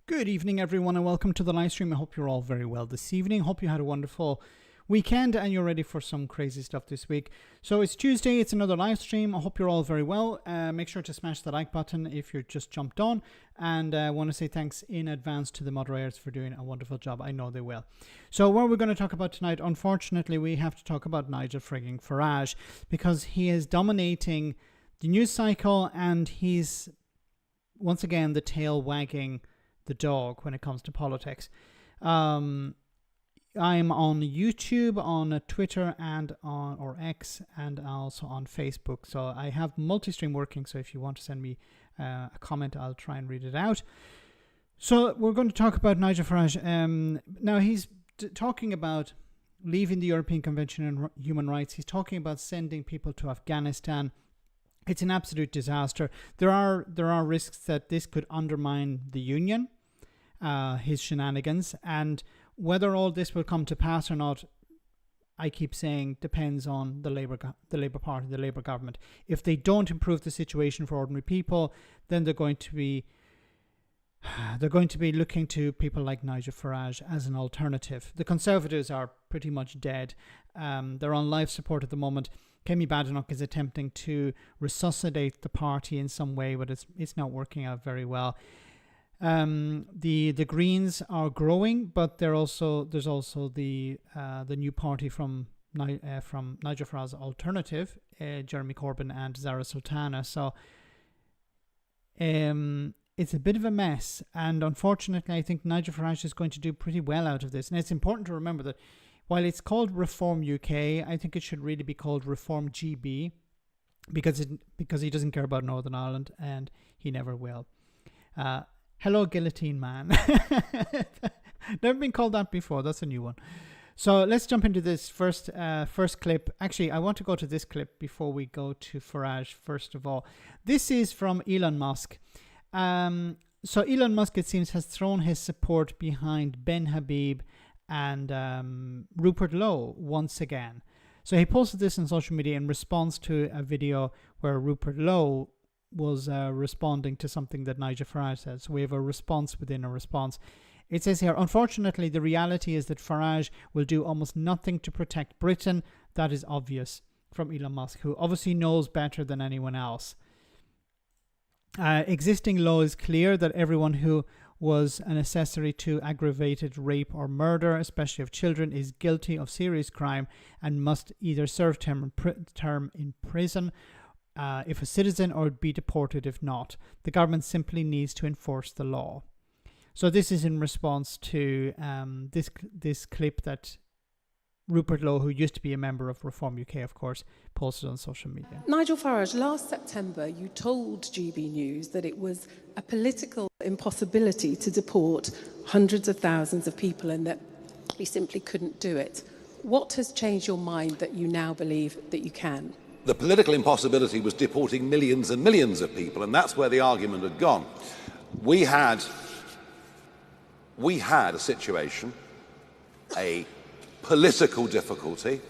Good evening, everyone, and welcome to the live stream. I hope you're all very well this evening. Hope you had a wonderful weekend and you're ready for some crazy stuff this week. So it's Tuesday, it's another live stream. I hope you're all very well. Make sure to smash the like button if you're just jumped on. And I want to say thanks in advance to the moderators for doing a wonderful job. I know they will. So what we're going to talk about tonight, unfortunately, we have to talk about Nigel frigging Farage because he is dominating the news cycle and he's, once again, the tail wagging the dog when it comes to politics. I'm on YouTube, on Twitter, and on X, and also on Facebook. So I have multi-stream working. So if you want to send me a comment, I'll try and read it out. So we're going to talk about Nigel Farage. Now he's talking about leaving the European Convention on Human Rights. He's talking about sending people to Afghanistan. It's an absolute disaster. There are risks that this could undermine the union, his shenanigans, and whether all this will come to pass or not, I keep saying, depends on the Labour Party, the Labour government. If they don't improve the situation for ordinary people, then they're going to be looking to people like Nigel Farage as an alternative. The Conservatives are pretty much dead. They're on life support at the moment. Kemi Badenoch is attempting to resuscitate the party in some way, but it's not working out very well. The Greens are growing, but there's also the new party from Nigel Farage's alternative, Jeremy Corbyn and Zara Sultana. So it's a bit of a mess, and unfortunately, I think Nigel Farage is going to do pretty well out of this. And it's important to remember that while it's called Reform UK, I think it should really be called Reform GB, because he doesn't care about Northern Ireland, and he never will. Hello, Guillotine Man. Never been called that before. That's a new one. So let's jump into this first clip. Actually, I want to go to this clip before we go to Farage, first of all. This is from Elon Musk. So Elon Musk, it seems, has thrown his support behind Ben Habib and Rupert Lowe once again. So he posted this on social media in response to a video where Rupert Lowe was responding to something that Nigel Farage said. So we have a response within a response. It says here, unfortunately, the reality is that Farage will do almost nothing to protect Britain. That is obvious, from Elon Musk, who obviously knows better than anyone else. Existing law is clear that everyone who was an accessory to aggravated rape or murder, especially of children, is guilty of serious crime and must either serve term in prison if a citizen, or be deported if not. The government simply needs to enforce the law. So this is in response to this clip that Rupert Lowe, who used to be a member of Reform UK, of course, posted on social media. Nigel Farage, last September you told GB News that it was a political impossibility to deport hundreds of thousands of people and that we simply couldn't do it. What has changed your mind that you now believe that you can? The political impossibility was deporting millions and millions of people, and that's where the argument had gone. We had a situation, a political difficulty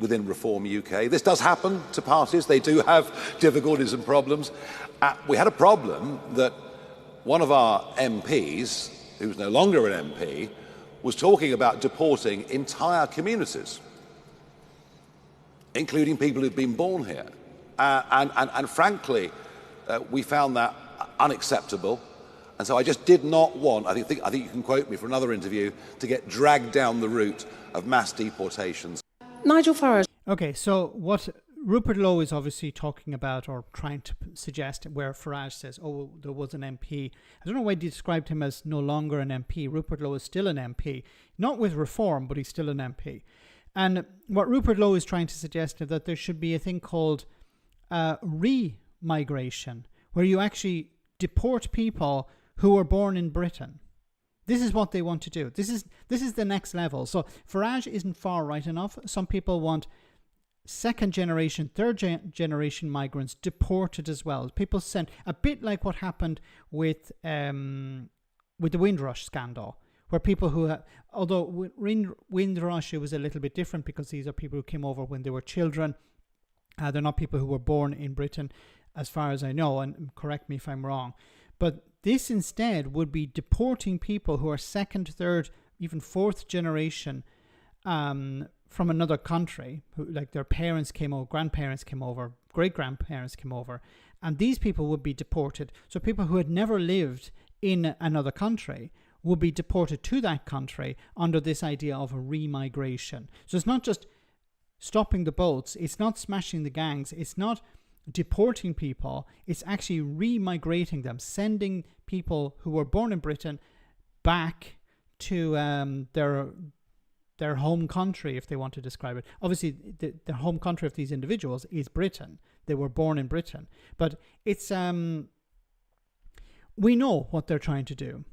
within Reform UK. This does happen to parties. They do have difficulties and problems. We had a problem that one of our MPs, who's no longer an MP, was talking about deporting entire communities, including people who've been born here. And frankly, we found that unacceptable. And so I just did not want, I think you can quote me for another interview, to get dragged down the route of mass deportations. Nigel Farage. Okay, so what Rupert Lowe is obviously talking about, or trying to suggest, where Farage says, oh, there was an MP. I don't know why he described him as no longer an MP. Rupert Lowe is still an MP. Not with Reform, but he's still an MP. And what Rupert Lowe is trying to suggest is that there should be a thing called re-migration, where you actually deport people who were born in Britain. This is what they want to do. This is the next level. So Farage isn't far right enough. Some people want second generation, third generation migrants deported as well. People sent, a bit like what happened with the Windrush scandal, where people who, although Windrush, it was a little bit different because these are people who came over when they were children. They're not people who were born in Britain, as far as I know, and correct me if I'm wrong. But this instead would be deporting people who are second, third, even fourth generation from another country, who, like, their parents came over, grandparents came over, great-grandparents came over, and these people would be deported. So people who had never lived in another country would be deported to that country under this idea of a remigration. So it's not just stopping the boats, it's not smashing the gangs, it's not deporting people, it's actually remigrating them, sending people who were born in Britain back to their home country, if they want to describe it. Obviously, the home country of these individuals is Britain. They were born in Britain. But it's we know what they're trying to do.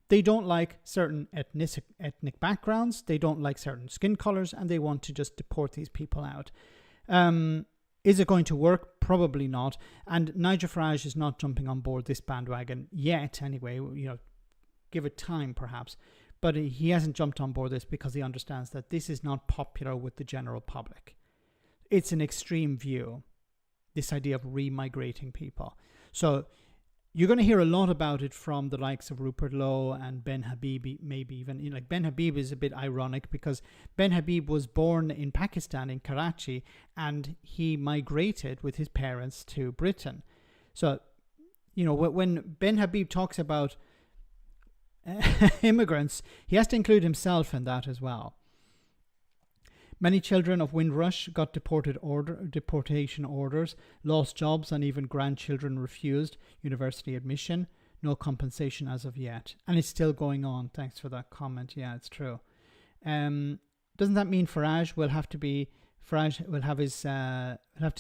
They don't like certain ethnic backgrounds, they don't like certain skin colors, and they want to just deport these people out. Is it going to work? Probably not. And Nigel Farage is not jumping on board this bandwagon yet, anyway. You know, give it time, perhaps. But he hasn't jumped on board this because he understands that this is not popular with the general public. It's an extreme view, this idea of remigrating people. So you're going to hear a lot about it from the likes of Rupert Lowe and Ben Habib, maybe even. You know, like Ben Habib is a bit ironic because Ben Habib was born in Pakistan, in Karachi, and he migrated with his parents to Britain. So, you know, when Ben Habib talks about immigrants, he has to include himself in that as well. Many children of Windrush got deportation orders, lost jobs, and even grandchildren refused university admission. No compensation as of yet. And it's still going on. Thanks for that comment. Yeah, it's true. Doesn't that mean Farage will have to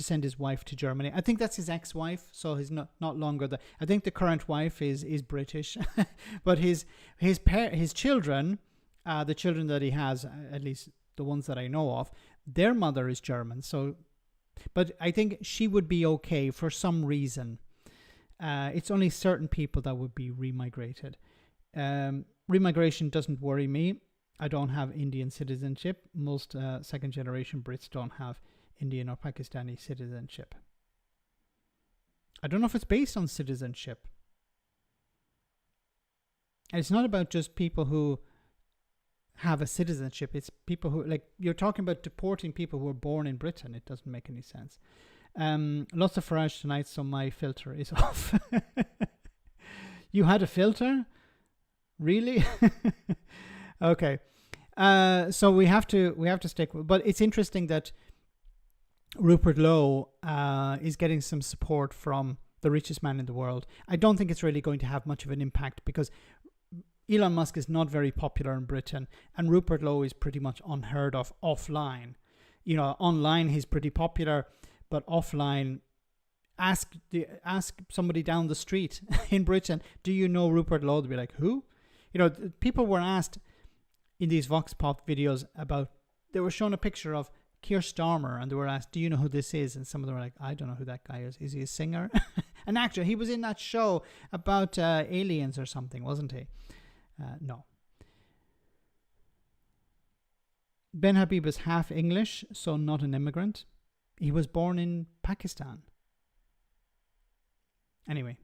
send his wife to Germany? I think that's his ex-wife, so he's not longer the. I think the current wife is British, but his children, the children that he has, at least the ones that I know of, their mother is German. So, but I think she would be okay for some reason. It's only certain people that would be remigrated. Remigration doesn't worry me. I don't have Indian citizenship. Most second generation Brits don't have Indian or Pakistani citizenship. I don't know if it's based on citizenship. And it's not about just people who have a citizenship. It's people who, like, you're talking about deporting people who were born in Britain. It doesn't make any sense. Lots of Farage tonight, so my filter is off. You had a filter? Really? Okay. So we have to stick with, but it's interesting that Rupert Lowe is getting some support from the richest man in the world. I don't think it's really going to have much of an impact because Elon Musk is not very popular in Britain, and Rupert Lowe is pretty much unheard of offline. You know, online he's pretty popular, but offline, ask somebody down the street in Britain, do you know Rupert Lowe? They'll be like, who? You know, people were asked in these Vox Pop videos about, they were shown a picture of Keir Starmer and they were asked, do you know who this is? And some of them were like, I don't know who that guy is. Is he a singer? An actor. He was in that show about aliens or something, wasn't he? No. Ben Habib is half English, so not an immigrant. He was born in Pakistan. Anyway.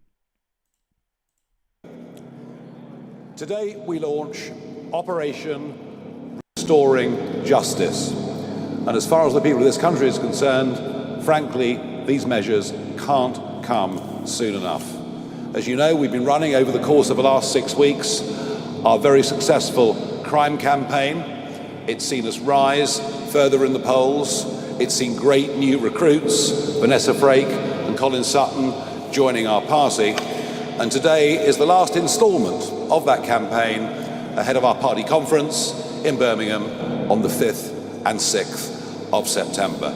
Today we launch Operation Restoring Justice. And as far as the people of this country is concerned, frankly, these measures can't come soon enough. As you know, we've been running over the course of the last 6 weeks our very successful crime campaign. It's seen us rise further in the polls. It's seen great new recruits, Vanessa Frake and Colin Sutton, joining our party. And today is the last instalment of that campaign ahead of our party conference in Birmingham on the 5th and 6th of September.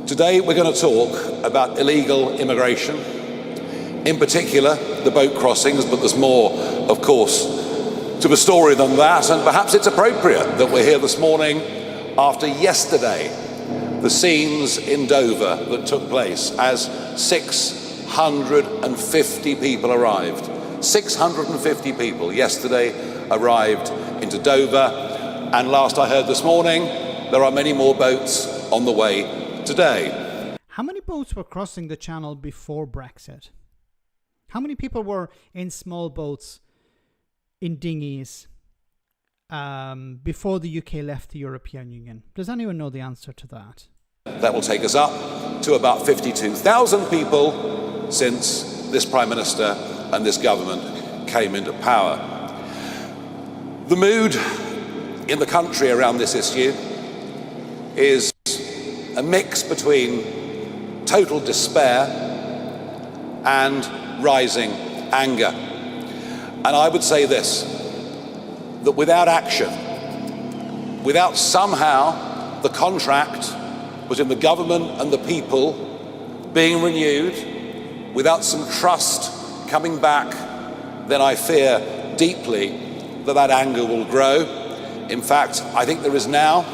Today we're going to talk about illegal immigration, in particular the boat crossings, but there's more, of course, to the story than that, and perhaps it's appropriate that we're here this morning after yesterday, the scenes in Dover that took place as 650 people arrived. 650 people yesterday arrived into Dover, and last I heard this morning, there are many more boats on the way today. How many boats were crossing the channel before Brexit? How many people were in small boats, in dinghies, before the UK left the European Union? Does anyone know the answer to that? That will take us up to about 52,000 people since this Prime Minister and this government came into power. The mood in the country around this issue is a mix between total despair and rising anger. And I would say this, that without action, without somehow the contract between the government and the people being renewed, without some trust coming back, then I fear deeply that anger will grow. In fact, I think there is now,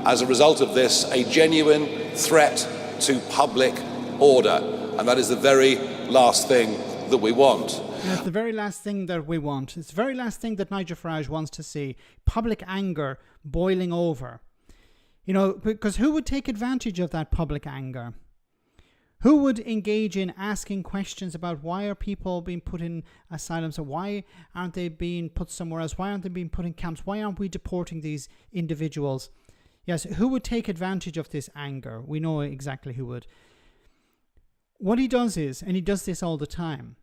as a result of this, a genuine threat to public order. And that is the very last thing that we want. That's the very last thing that we want. It's the very last thing that Nigel Farage wants to see. Public anger boiling over. You know, because who would take advantage of that public anger? Who would engage in asking questions about why are people being put in asylums, or why aren't they being put somewhere else? Why aren't they being put in camps? Why aren't we deporting these individuals? Yes, who would take advantage of this anger? We know exactly who would. What he does is, and he does this all the time,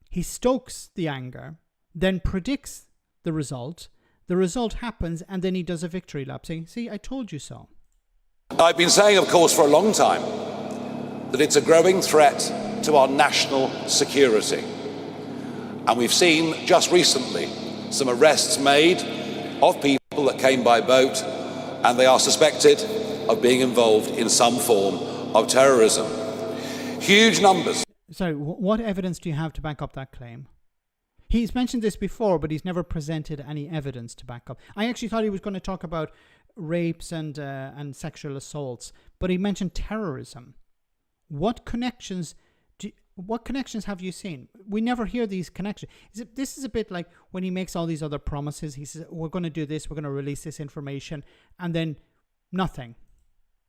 he stokes the anger, then predicts the result happens, and then he does a victory lap saying, see, I told you so. I've been saying, of course, for a long time that it's a growing threat to our national security. And we've seen just recently some arrests made of people that came by boat, and they are suspected of being involved in some form of terrorism. Huge numbers. Sorry, what evidence do you have to back up that claim? He's mentioned this before, but he's never presented any evidence to back up. I actually thought he was going to talk about rapes and sexual assaults, but he mentioned terrorism. What connections have you seen? We never hear these connections. This is a bit like when he makes all these other promises. He says, we're going to do this, we're going to release this information, and then nothing.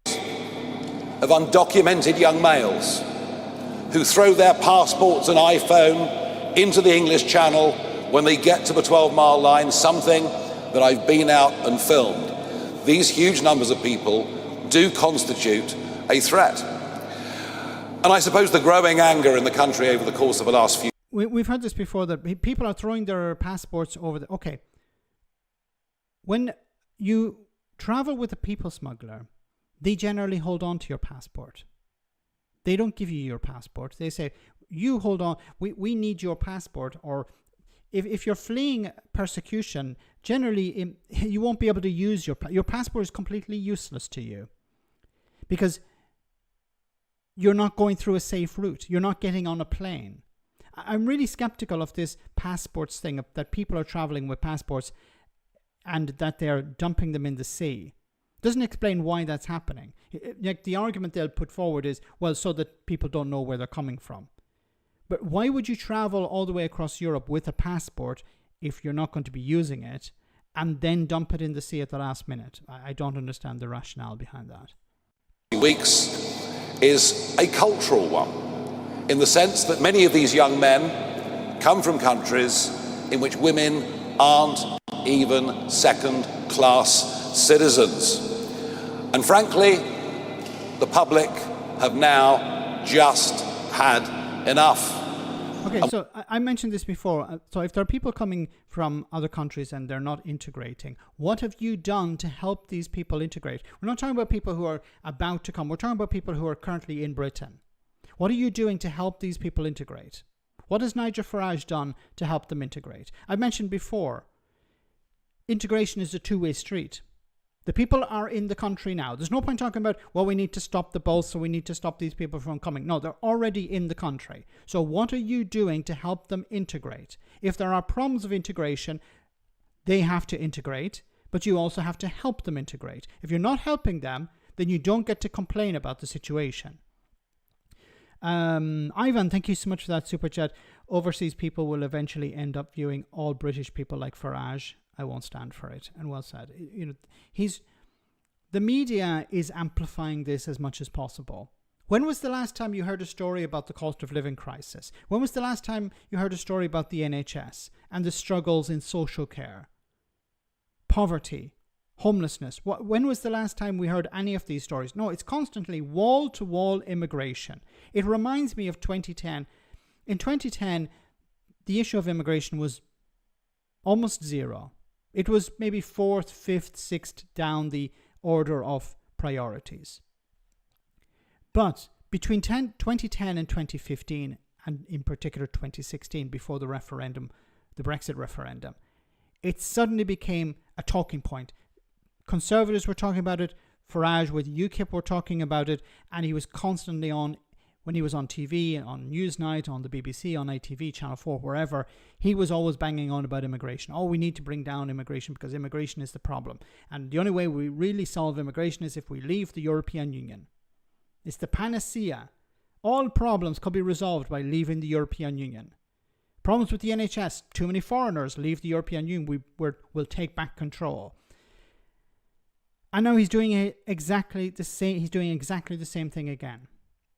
Of undocumented young males who throw their passports and iPhone into the English Channel when they get to the 12-mile line, something that I've been out and filmed. These huge numbers of people do constitute a threat. And I suppose the growing anger in the country over the course of the last few... We've heard this before, that people are throwing their passports over the... Okay. When you travel with a people smuggler, they generally hold on to your passport. They don't give you your passport. They say, you hold on, we need your passport. Or if you're fleeing persecution, generally you won't be able to use your passport is completely useless to you. Because you're not going through a safe route. You're not getting on a plane. I'm really skeptical of this passports thing, that people are traveling with passports and that they're dumping them in the sea. Doesn't explain why that's happening. Like, the argument they'll put forward is, well, so that people don't know where they're coming from. But why would you travel all the way across Europe with a passport if you're not going to be using it, and then dump it in the sea at the last minute? I don't understand the rationale behind that. Weeks is a cultural one, in the sense that many of these young men come from countries in which women aren't even second-class citizens. And frankly, the public have now just had enough. Okay, so I mentioned this before. So if there are people coming from other countries and they're not integrating, what have you done to help these people integrate? We're not talking about people who are about to come. We're talking about people who are currently in Britain. What are you doing to help these people integrate? What has Nigel Farage done to help them integrate? I mentioned before, integration is a two-way street. The people are in the country now. There's no point talking about, well, we need to stop the boats, so we need to stop these people from coming. No, they're already in the country. So what are you doing to help them integrate? If there are problems of integration, they have to integrate, but you also have to help them integrate. If you're not helping them, then you don't get to complain about the situation. Ivan, thank you so much for that super chat. Overseas people will eventually end up viewing all British people like Farage. I won't stand for it. And well said. You know, the media is amplifying this as much as possible. When was the last time you heard a story about the cost of living crisis? When was the last time you heard a story about the NHS and the struggles in social care, poverty, homelessness? When was the last time we heard any of these stories? No, it's constantly wall-to-wall immigration. It reminds me of 2010. In 2010, the issue of immigration was almost zero. It was maybe 4th, 5th, 6th down the order of priorities. But between 2010 and 2015, and in particular 2016, before the referendum, the Brexit referendum, it suddenly became a talking point. Conservatives were talking about it, Farage with UKIP were talking about it, and he was constantly on, when he was on TV, on Newsnight, on the BBC, on ITV, Channel 4, wherever, he was always banging on about immigration. Oh, we need to bring down immigration because immigration is the problem. And the only way we really solve immigration is if we leave the European Union. It's the panacea. All problems could be resolved by leaving the European Union. Problems with the NHS, too many foreigners, leave the European Union, we'll take back control. And now he's doing exactly the same. He's doing exactly the same thing again.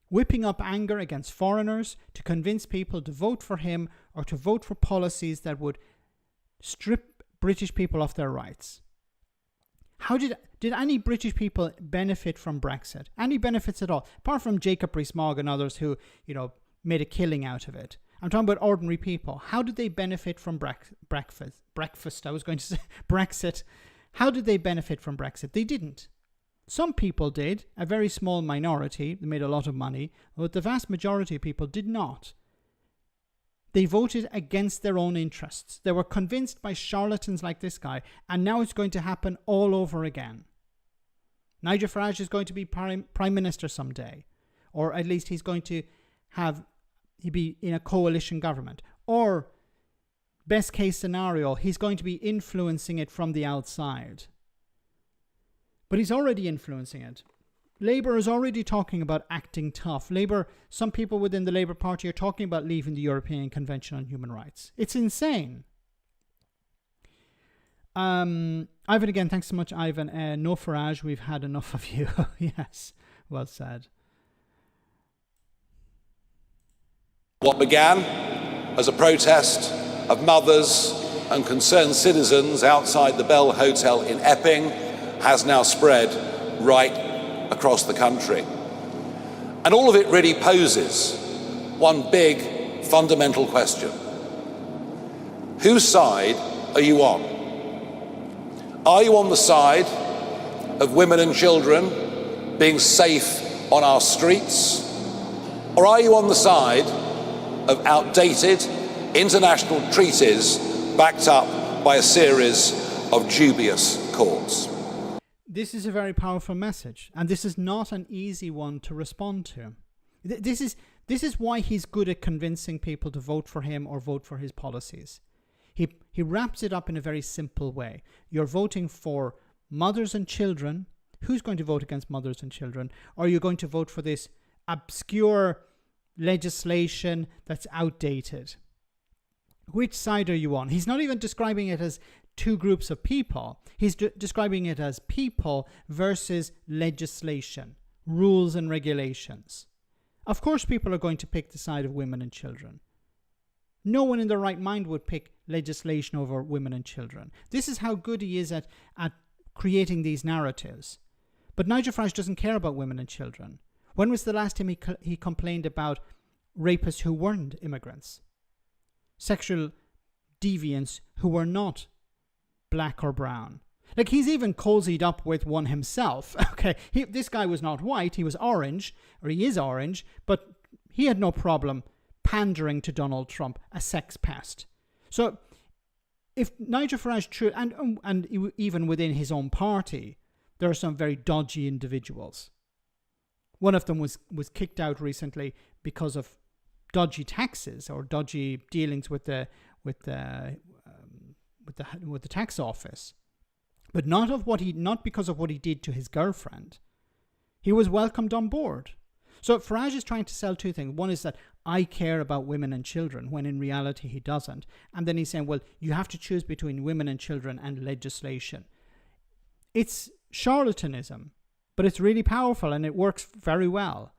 Whipping up anger against foreigners to convince people to vote for him or to vote for policies that would strip British people of their rights. How did any British people benefit from Brexit? Any benefits at all? Apart from Jacob Rees-Mogg and others who, made a killing out of it. I'm talking about ordinary people. How did they benefit from breakfast? I was going to say Brexit. How did they benefit from Brexit? They didn't. Some people did, a very small minority. They made a lot of money, but the vast majority of people did not. They voted against their own interests. They were convinced by charlatans like this guy, and now it's going to happen all over again. Nigel Farage is going to be prime minister someday, or at least he's going to be in a coalition government, or best case scenario, he's going to be influencing it from the outside. But he's already influencing it. Labour is already talking about acting tough. Some people within the Labour Party are talking about leaving the European Convention on Human Rights. It's insane. Ivan again, thanks so much, Ivan. No Farage, we've had enough of you. Yes, well said. What began as a protest of mothers and concerned citizens outside the Bell Hotel in Epping has now spread right across the country. And all of it really poses one big fundamental question. Whose side are you on? Are you on the side of women and children being safe on our streets? Or are you on the side of outdated international treaties backed up by a series of dubious courts? This is a very powerful message, and this is not an easy one to respond to. This is why he's good at convincing people to vote for him or vote for his policies. He wraps it up in a very simple way. You're voting for mothers and children. Who's going to vote against mothers and children? Or are you going to vote for this obscure legislation that's outdated? Which side are you on? He's not even describing it as two groups of people. He's describing it as people versus legislation, rules and regulations. Of course, people are going to pick the side of women and children. No one in their right mind would pick legislation over women and children. This is how good he is at creating these narratives. But Nigel Farage doesn't care about women and children. When was the last time he complained about rapists who weren't immigrants? Sexual deviants who were not black or brown. Like, he's even cozied up with one himself. Okay, this guy was not white, he was orange, or he is orange, but he had no problem pandering to Donald Trump, a sex pest. So, if Nigel Farage, and even within his own party, there are some very dodgy individuals. One of them was kicked out recently because of dodgy taxes or dodgy dealings with the tax office, but not because of what he did to his girlfriend. He was welcomed on board. So Farage is trying to sell two things. One is that I care about women and children, when in reality he doesn't. And then he's saying, well, you have to choose between women and children and legislation. It's charlatanism, but it's really powerful and it works very well.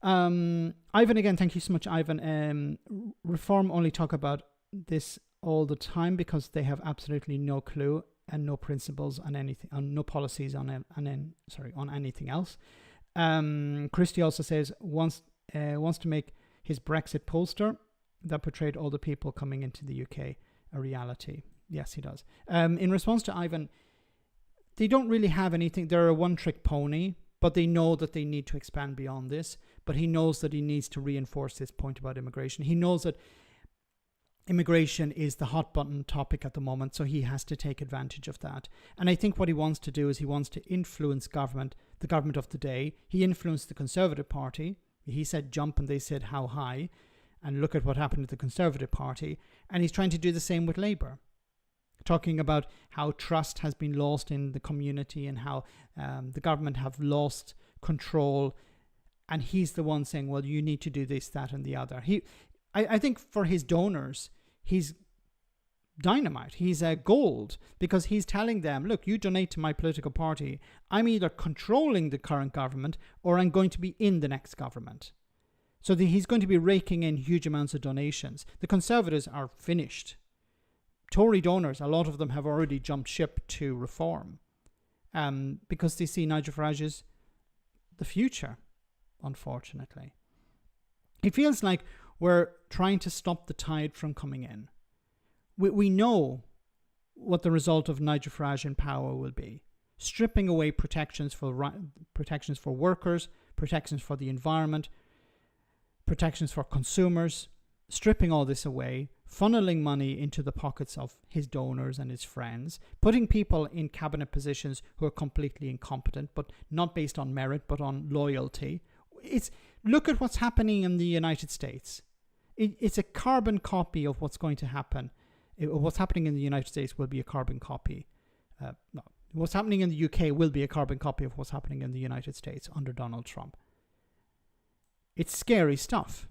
Ivan, again, thank you so much, Ivan. Reform only talk about this all the time because they have absolutely no clue and no principles on anything, on no policies on anything else. Christie also says wants to make his Brexit poster that portrayed all the people coming into the UK a reality. Yes, he does. In response to Ivan, they don't really have anything. They're a one-trick pony, but they know that they need to expand beyond this. But he knows that he needs to reinforce this point about immigration. He knows that immigration is the hot button topic at the moment, so he has to take advantage of that. And I think what he wants to do is he wants to influence government, the government of the day. He influenced the Conservative Party. He said jump and they said how high. And look at what happened to the Conservative Party. And he's trying to do the same with Labour. Talking about how trust has been lost in the community and how the government have lost control. And he's the one saying, well, you need to do this, that, and the other. I think for his donors, he's dynamite. He's gold, because he's telling them, look, you donate to my political party. I'm either controlling the current government or I'm going to be in the next government. So he's going to be raking in huge amounts of donations. The Conservatives are finished. Tory donors, a lot of them have already jumped ship to Reform because they see Nigel Farage as the future, unfortunately. It feels like we're trying to stop the tide from coming in. We know what the result of Nigel Farage in power will be. Stripping away protections for workers, protections for the environment, protections for consumers, stripping all this away, funneling money into the pockets of his donors and his friends, putting people in cabinet positions who are completely incompetent, but not based on merit, but on loyalty. Look at what's happening in the United States. It's a carbon copy of what's going to happen. What's happening in the United States will be a carbon copy. What's happening in the UK will be a carbon copy of what's happening in the United States under Donald Trump. It's scary stuff.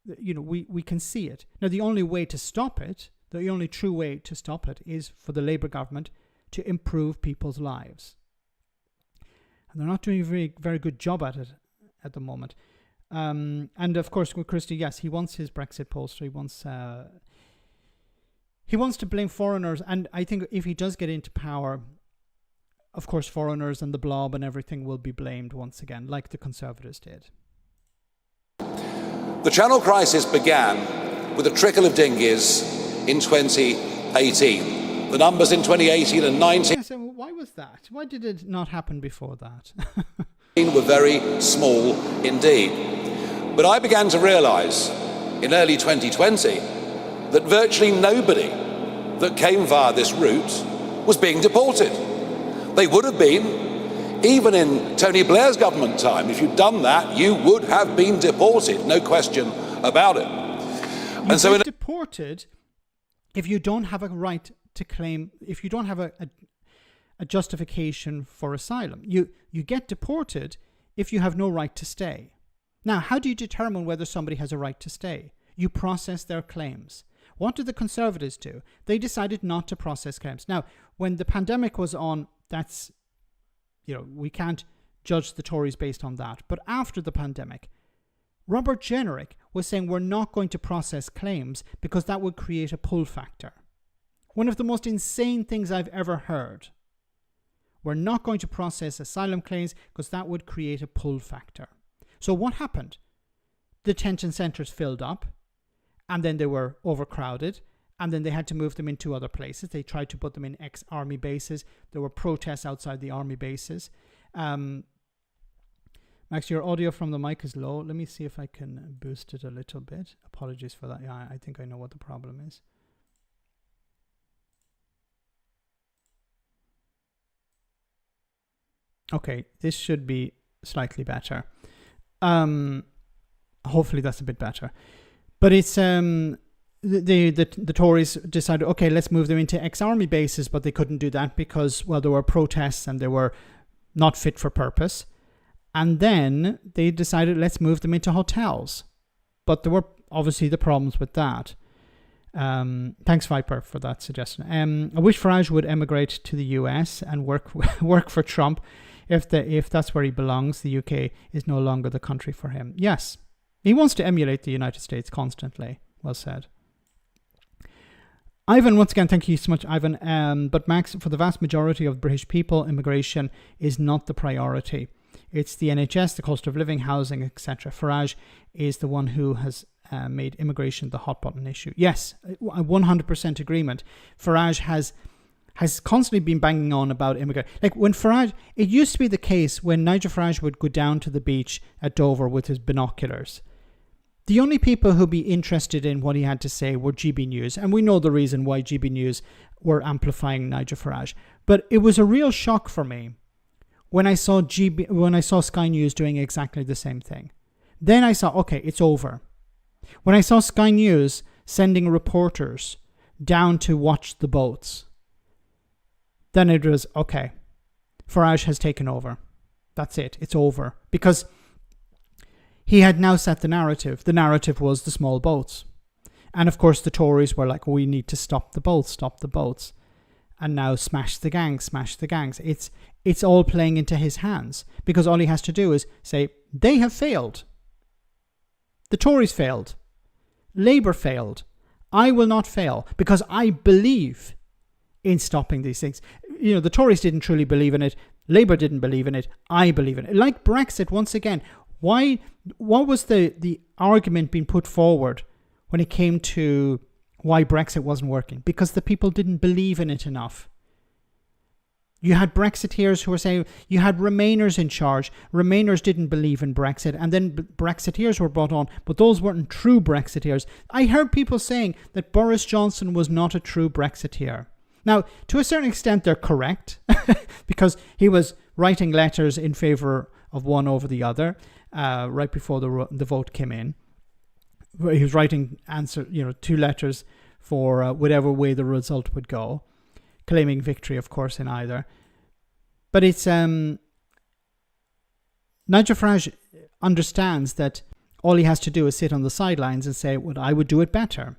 We can see it. Now, the only way to stop it, the only true way to stop it, is for the Labour government to improve people's lives. And they're not doing a very, very good job at it at the moment. And of course, with Christie, yes, he wants his Brexit poster. He wants to blame foreigners. And I think if he does get into power, of course, foreigners and the blob and everything will be blamed once again, like the Conservatives did. The Channel crisis began with a trickle of dinghies in 2018. The numbers in 2018 and 19 Yes, and why was that? Why did it not happen before that? were very small indeed. But I began to realise in early 2020 that virtually nobody that came via this route was being deported. They would have been, even in Tony Blair's government time. If you'd done that, you would have been deported, no question about it. And so deported if you don't have a right to claim, if you don't have a justification for asylum. You get deported if you have no right to stay. Now, how do you determine whether somebody has a right to stay? You process their claims. What did the Conservatives do? They decided not to process claims. Now, when the pandemic was on, that's, we can't judge the Tories based on that. But after the pandemic, Robert Jenrick was saying we're not going to process claims because that would create a pull factor. One of the most insane things I've ever heard. We're not going to process asylum claims because that would create a pull factor. So what happened? Detention centres filled up, and then they were overcrowded, and then they had to move them into other places. They tried to put them in ex-army bases. There were protests outside the army bases. Max, your audio from the mic is low. Let me see if I can boost it a little bit. Apologies for that. Yeah, I think I know what the problem is. Okay, this should be slightly better. Hopefully that's a bit better. But it's the Tories decided, okay, let's move them into ex-army bases, but they couldn't do that because, well, there were protests and they were not fit for purpose. And then they decided, let's move them into hotels. But there were obviously the problems with that. Thanks, Viper, for that suggestion. I wish Farage would emigrate to the US and work for Trump. if that's where he belongs, the UK is no longer the country for him. Yes, he wants to emulate the United States constantly. Well said. Ivan, once again, thank you so much, Ivan. But Max, for the vast majority of British people, immigration is not the priority. It's the NHS, the cost of living, housing, etc. Farage is the one who has made immigration the hot button issue. Yes, 100% agreement. Farage has constantly been banging on about immigration. Like when Farage, it used to be the case when Nigel Farage would go down to the beach at Dover with his binoculars. The only people who'd be interested in what he had to say were GB News. And we know the reason why GB News were amplifying Nigel Farage. But it was a real shock for me when I saw Sky News doing exactly the same thing. Then I saw, okay, it's over. When I saw Sky News sending reporters down to watch the boats, then it was, okay, Farage has taken over. That's it. It's over. Because he had now set the narrative. The narrative was the small boats. And of course, the Tories were like, we need to stop the boats, stop the boats. And now smash the gangs, smash the gangs. It's all playing into his hands. Because all he has to do is say, they have failed. The Tories failed. Labour failed. I will not fail because I believe in stopping these things. You know, the Tories didn't truly believe in it. Labour didn't believe in it. I believe in it. Like Brexit, once again, what was the argument being put forward when it came to why Brexit wasn't working? Because the people didn't believe in it enough. You had Brexiteers who were saying, you had Remainers in charge. Remainers didn't believe in Brexit. And then Brexiteers were brought on, but those weren't true Brexiteers. I heard people saying that Boris Johnson was not a true Brexiteer. Now, to a certain extent, they're correct because he was writing letters in favour of one over the other right before the vote came in. He was writing two letters for whatever way the result would go, claiming victory, of course, in either. But it's Nigel Farage understands that all he has to do is sit on the sidelines and say, well, I would do it better.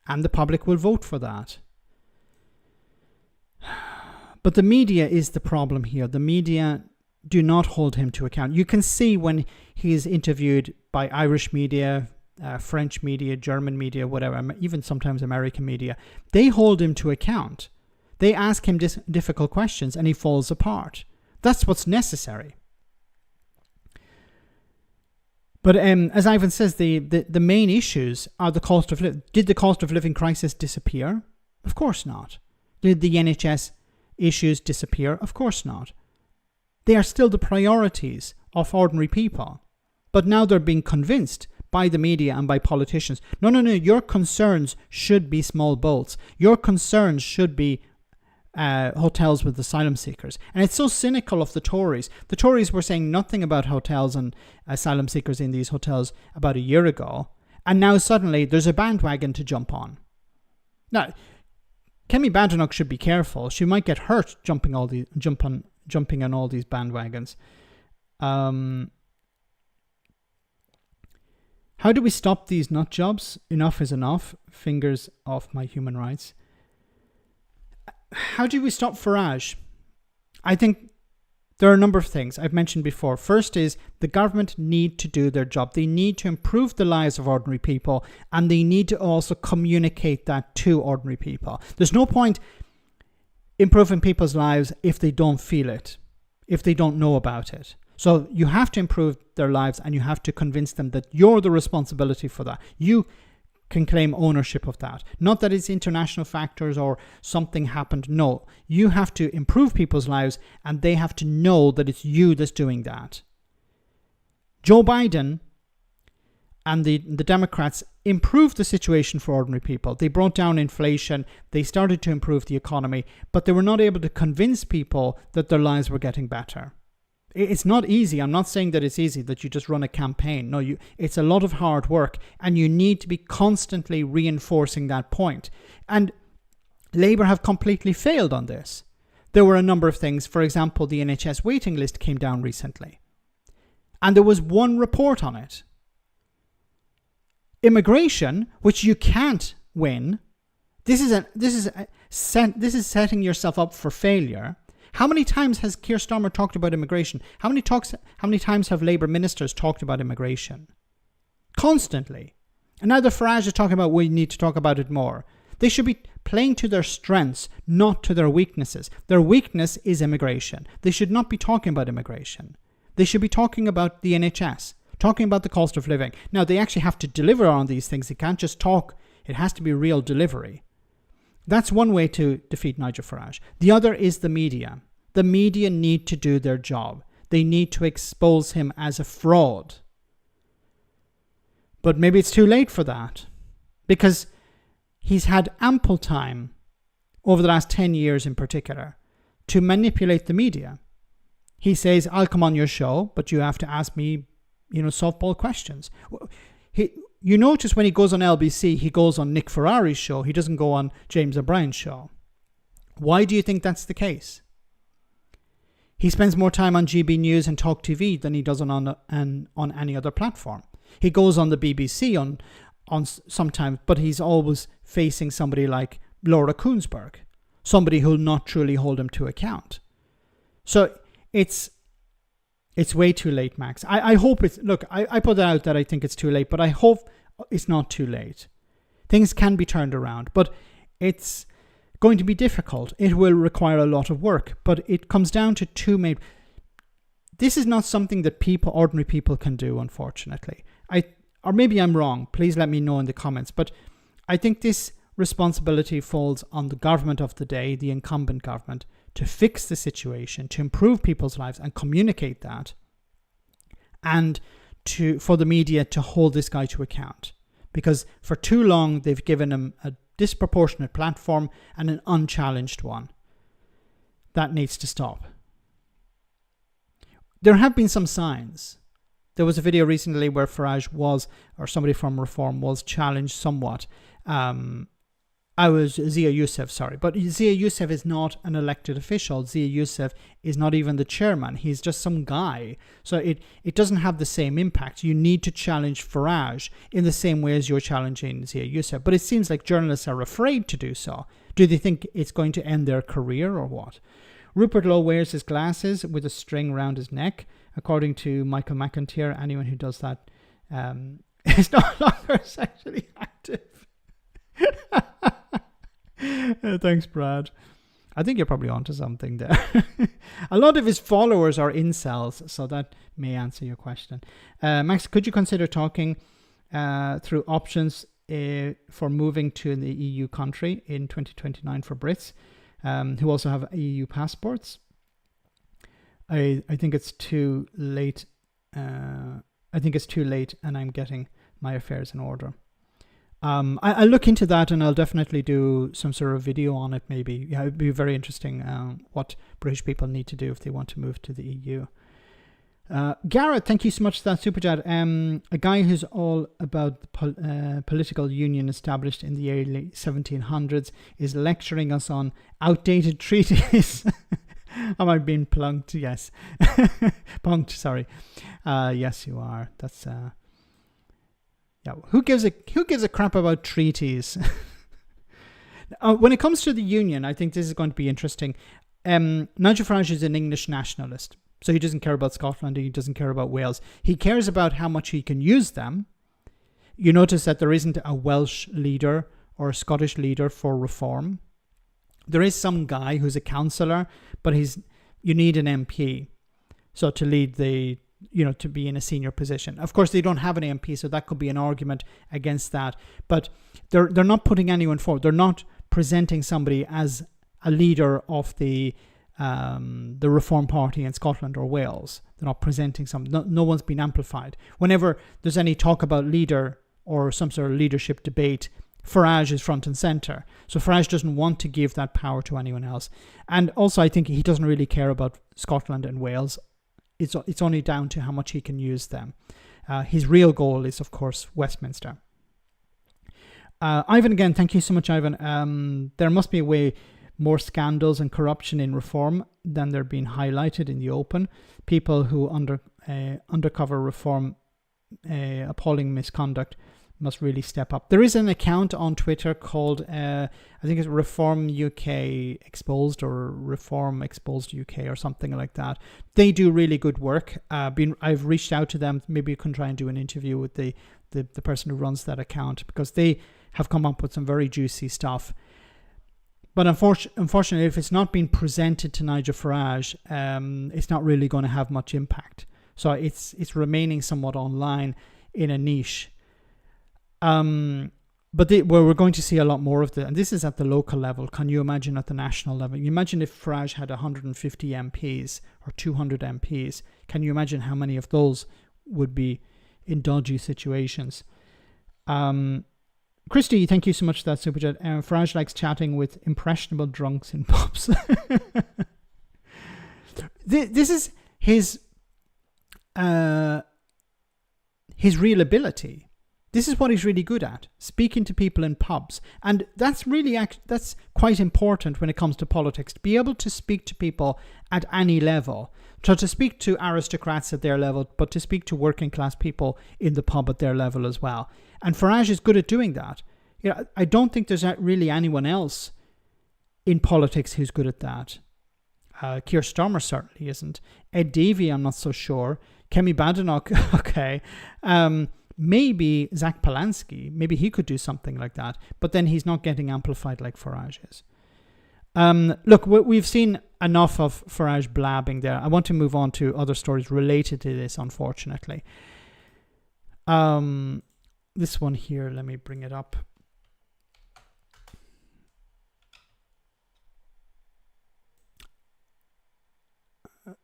And the public will vote for that. But the media is the problem here. The media do not hold him to account. You can see when he is interviewed by Irish media, French media, German media, whatever, even sometimes American media, they hold him to account. They ask him difficult questions and he falls apart. That's what's necessary. But as Ivan says, the main issues are the cost of living. Did the cost of living crisis disappear? Of course not. Did the NHS issues disappear? Of course not. They are still the priorities of ordinary people. But now they're being convinced by the media and by politicians. No, your concerns should be small boats. Your concerns should be hotels with asylum seekers. And it's so cynical of the Tories. The Tories were saying nothing about hotels and asylum seekers in these hotels about a year ago. And now suddenly there's a bandwagon to jump on. Now, Kemi Badenoch should be careful. She might get hurt jumping on all these bandwagons. How do we stop these nut jobs? Enough is enough. Fingers off my human rights. How do we stop Farage? I think there are a number of things I've mentioned before. First is the government need to do their job. They need to improve the lives of ordinary people, and they need to also communicate that to ordinary people. There's no point improving people's lives if they don't feel it, if they don't know about it. So you have to improve their lives and you have to convince them that you're the responsibility for that. You can claim ownership of that. Not that it's international factors or something happened. No, you have to improve people's lives and they have to know that it's you that's doing that. Joe Biden and the Democrats improved the situation for ordinary people. They brought down inflation. They started to improve the economy, but they were not able to convince people that their lives were getting better. It's not easy. I'm not saying that it's easy, that you just run a campaign. No, it's a lot of hard work and you need to be constantly reinforcing that point. And Labour have completely failed on this. There were a number of things. For example, the NHS waiting list came down recently and there was one report on it. Immigration, which you can't win. This is setting yourself up for failure. How many times has Keir Starmer talked about immigration? How many times have Labour ministers talked about immigration? Constantly. And now the Farage is talking about we need to talk about it more. They should be playing to their strengths, not to their weaknesses. Their weakness is immigration. They should not be talking about immigration. They should be talking about the NHS, talking about the cost of living. Now, they actually have to deliver on these things. They can't just talk. It has to be real delivery. That's one way to defeat Nigel Farage. The other is the media. The media need to do their job. They need to expose him as a fraud. But maybe it's too late for that, because he's had ample time over the last 10 years in particular to manipulate the media. He says, I'll come on your show, but you have to ask me, softball questions. You notice when he goes on LBC, he goes on Nick Ferrari's show. He doesn't go on James O'Brien's show. Why do you think that's the case? He spends more time on GB News and Talk TV than he does on any other platform. He goes on the BBC on sometimes, but he's always facing somebody like Laura Kuenssberg, somebody who'll not truly hold him to account. So it's way too late, Max. I hope it's... Look, I put it out that I think it's too late, but I hope it's not too late. Things can be turned around, but it's going to be difficult. It will require a lot of work, but it comes down to two main... This is not something that ordinary people can do, unfortunately. Or maybe I'm wrong. Please let me know in the comments. But I think this responsibility falls on the government of the day, the incumbent government, to fix the situation, to improve people's lives and communicate that, and for the media to hold this guy to account. Because for too long, they've given him a disproportionate platform and an unchallenged one. That needs to stop. There have been some signs. There was a video recently where Farage or somebody from Reform was challenged somewhat. Zia Youssef, sorry. But Zia Youssef is not an elected official. Zia Youssef is not even the chairman. He's just some guy. So it doesn't have the same impact. You need to challenge Farage in the same way as you're challenging Zia Youssef. But it seems like journalists are afraid to do so. Do they think it's going to end their career or what? Rupert Lowe wears his glasses with a string around his neck. According to Michael McIntyre, anyone who does that is no longer sexually active. Thanks, Brad. I think you're probably onto something there. A lot of his followers are incels, so that may answer your question. Max, could you consider talking through options for moving to the EU country in 2029 for Brits who also have EU passports? I think it's too late. I think it's too late, and I'm getting my affairs in order. I'll look into that, and I'll definitely do some sort of video on it. Maybe it'd be very interesting what British people need to do if they want to move to the EU. Garrett, thank you so much for that super chat. A guy who's all about the political union established in the early 1700s is lecturing us on outdated treaties. Am I being plunked? Yes. Punked, sorry. Yes, you are. That's yeah. Who gives a crap about treaties? When it comes to the union, I think this is going to be interesting. Nigel Farage is an English nationalist, so he doesn't care about Scotland. He doesn't care about Wales. He cares about how much he can use them. You notice that there isn't a Welsh leader or a Scottish leader for reform. There is some guy who's a councillor, but you need an MP. So to lead to be in a senior position. Of course, they don't have an MP, so that could be an argument against that. But they're not putting anyone forward. They're not presenting somebody as a leader of the Reform Party in Scotland or Wales. They're not presenting somebody. No one's been amplified. Whenever there's any talk about leader or some sort of leadership debate, Farage is front and center. So Farage doesn't want to give that power to anyone else. And also, I think he doesn't really care about Scotland and Wales. It's only down to how much he can use them. His real goal is, of course, Westminster. Ivan, again, thank you so much, Ivan. There must be a way more scandals and corruption in reform than they're being highlighted in the open. People who undercover reform appalling misconduct must really step up. There is an account on Twitter called, I think it's Reform UK Exposed or Reform Exposed UK or something like that. They do really good work. I've reached out to them. Maybe you can try and do an interview with the person who runs that account, because they have come up with some very juicy stuff. But unfortunately, if it's not being presented to Nigel Farage, it's not really going to have much impact. So it's remaining somewhat online in a niche. But we're going to see a lot more of and this is at the local level. Can you imagine at the national level? You imagine if Farage had 150 MPs or 200 MPs. Can you imagine how many of those would be in dodgy situations? Christy, thank you so much for that super chat. Farage likes chatting with impressionable drunks in pubs. This is his real ability. This is what he's really good at, speaking to people in pubs. And that's quite important when it comes to politics, to be able to speak to people at any level. So to speak to aristocrats at their level, but to speak to working class people in the pub at their level as well. And Farage is good at doing that. You know, I don't think there's really anyone else in politics who's good at that. Keir Starmer certainly isn't. Ed Davey, I'm not so sure. Kemi Badenoch, okay. Maybe Zach Polanski, maybe he could do something like that. But then he's not getting amplified like Farage is. Look, we've seen enough of Farage blabbing there. I want to move on to other stories related to this, unfortunately. This one here, let me bring it up.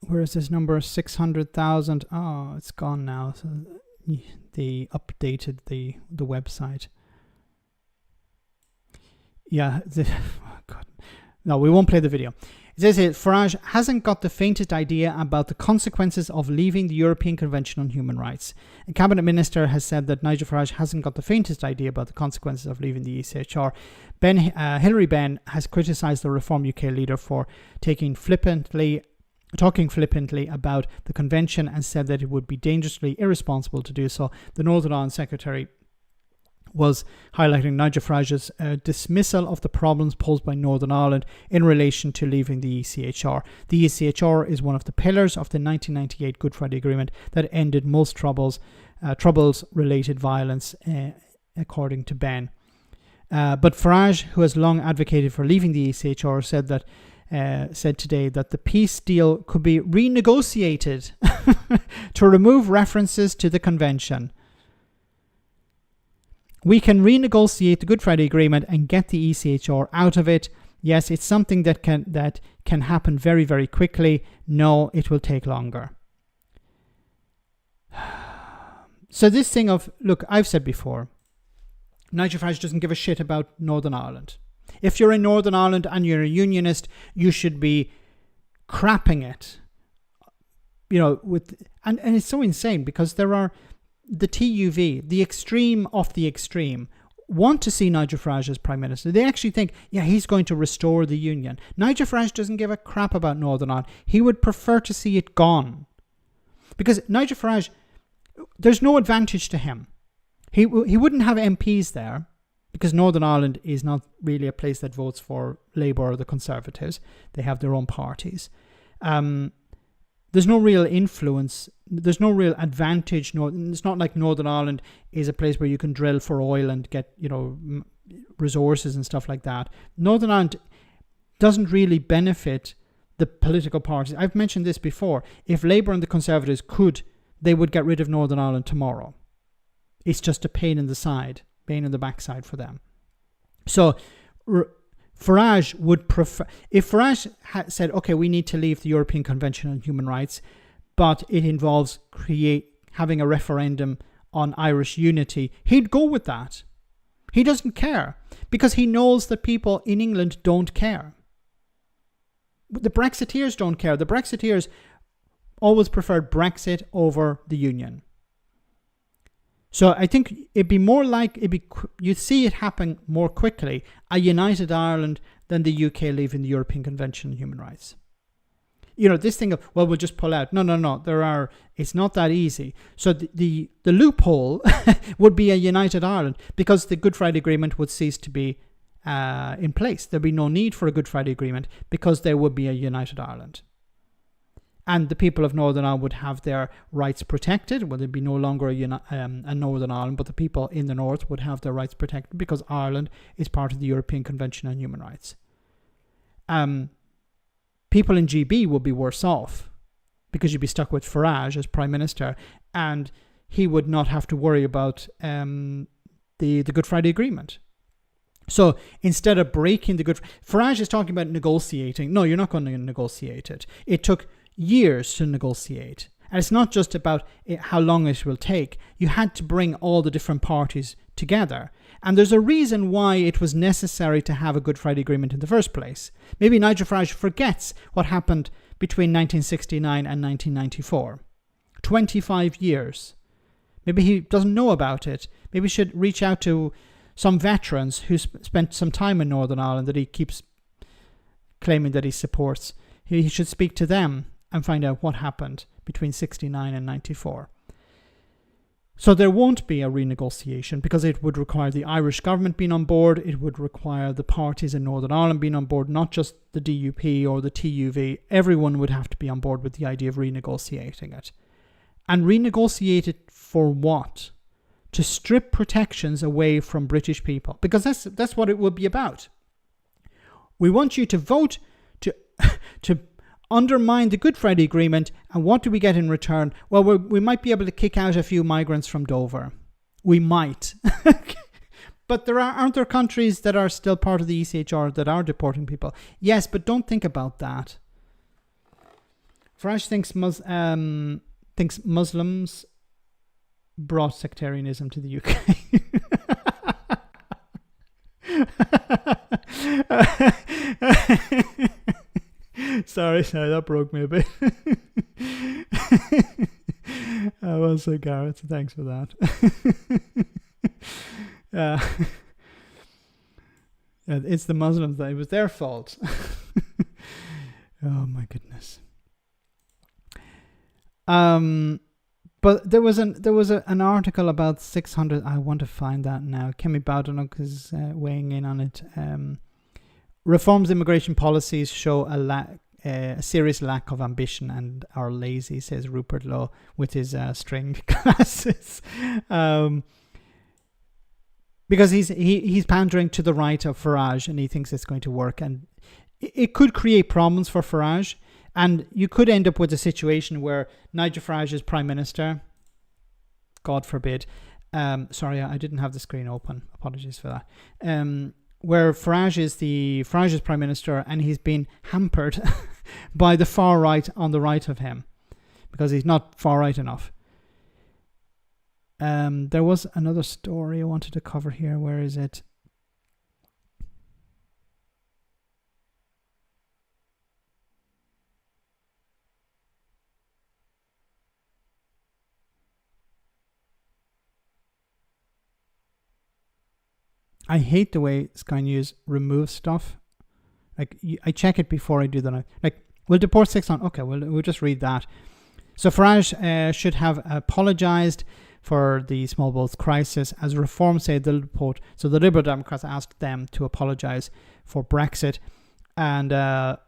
Where is this number? 600,000. Oh, it's gone now. So they updated the website. Yeah. Oh God. No, we won't play the video. It says here, Farage hasn't got the faintest idea about the consequences of leaving the European Convention on Human Rights. A cabinet minister has said that Nigel Farage hasn't got the faintest idea about the consequences of leaving the ECHR. Hilary Benn has criticised the Reform UK leader for talking flippantly about the convention and said that it would be dangerously irresponsible to do so. The Northern Ireland Secretary was highlighting Nigel Farage's dismissal of the problems posed by Northern Ireland in relation to leaving the ECHR. The ECHR is one of the pillars of the 1998 Good Friday Agreement that ended most troubles-related violence, according to Benn. But Farage, who has long advocated for leaving the ECHR, said today that the peace deal could be renegotiated to remove references to the convention. We can renegotiate the Good Friday Agreement and get the ECHR out of it. Yes, it's something that can happen very, very quickly. No, it will take longer. So this thing of, look, I've said before, Nigel Farage doesn't give a shit about Northern Ireland. If you're in Northern Ireland and you're a unionist, you should be crapping it. You know, and it's so insane because there are the TUV, the extreme of the extreme, want to see Nigel Farage as Prime Minister. They actually think, yeah, he's going to restore the union. Nigel Farage doesn't give a crap about Northern Ireland. He would prefer to see it gone. Because Nigel Farage, there's no advantage to him. He wouldn't have MPs there because Northern Ireland is not really a place that votes for Labour or the Conservatives. They have their own parties. There's no real influence. There's no real advantage. It's not like Northern Ireland is a place where you can drill for oil and get, resources and stuff like that. Northern Ireland doesn't really benefit the political parties. I've mentioned this before. If Labour and the Conservatives could, they would get rid of Northern Ireland tomorrow. It's just a pain in the backside for them. So Farage would prefer, if Farage had said, okay, we need to leave the European Convention on Human Rights, but it involves having a referendum on Irish unity, he'd go with that. He doesn't care because he knows that people in England don't care. The Brexiteers don't care. The Brexiteers always preferred Brexit over the Union. So I think you'd see it happen more quickly, a united Ireland, than the UK leaving the European Convention on Human Rights. this thing of, well, we'll just pull out. No. It's not that easy. So the loophole would be a united Ireland, because the Good Friday Agreement would cease to be in place. There'd be no need for a Good Friday Agreement because there would be a united Ireland. And the people of Northern Ireland would have their rights protected. Well, there'd be no longer a Northern Ireland, but the people in the north would have their rights protected because Ireland is part of the European Convention on Human Rights. People in GB would be worse off because you'd be stuck with Farage as Prime Minister, and he would not have to worry about the Good Friday Agreement. So instead of breaking Farage is talking about negotiating. No, you're not going to negotiate it. It took years to negotiate. And it's not just about how long it will take. You had to bring all the different parties together. And there's a reason why it was necessary to have a Good Friday Agreement in the first place. Maybe Nigel Farage forgets what happened between 1969 and 1994. 25 years. Maybe he doesn't know about it. Maybe he should reach out to some veterans who spent some time in Northern Ireland that he keeps claiming that he supports. He should speak to them and find out what happened between 69 and 94. So there won't be a renegotiation because it would require the Irish government being on board. It would require the parties in Northern Ireland being on board, not just the DUP or the TUV. Everyone would have to be on board with the idea of renegotiating it. And renegotiate it for what? To strip protections away from British people. Because that's what it would be about. We want you to vote to undermine the Good Friday Agreement, and what do we get in return? Well, we might be able to kick out a few migrants from Dover. We might. But aren't there countries that are still part of the ECHR that are deporting people? Yes, but don't think about that. Farage thinks Muslims brought sectarianism to the UK. Sorry, that broke me a bit. Well said, Gareth. Thanks for that. It's the Muslims that it was their fault. Oh my goodness. But there was an article about 600. I want to find that now. Kemi Badenoch is weighing in on it. Reforms immigration policies show a serious lack of ambition and are lazy, says Rupert Lowe with his stringed glasses. Because he's pandering to the right of Farage and he thinks it's going to work. And it could create problems for Farage. And you could end up with a situation where Nigel Farage is Prime Minister. God forbid. Sorry, I didn't have the screen open. Apologies for that. Where Farage is Prime Minister and he's been hampered by the far right on the right of him because he's not far right enough. There was another story I wanted to cover here. Where is it? I hate the way Sky News removes stuff. Like, I check it before I do that. Like, we'll deport 600. Okay, we'll just read that. So Farage should have apologized for the small boats crisis, as Reform say they'll deport. So the Liberal Democrats asked them to apologize for Brexit, and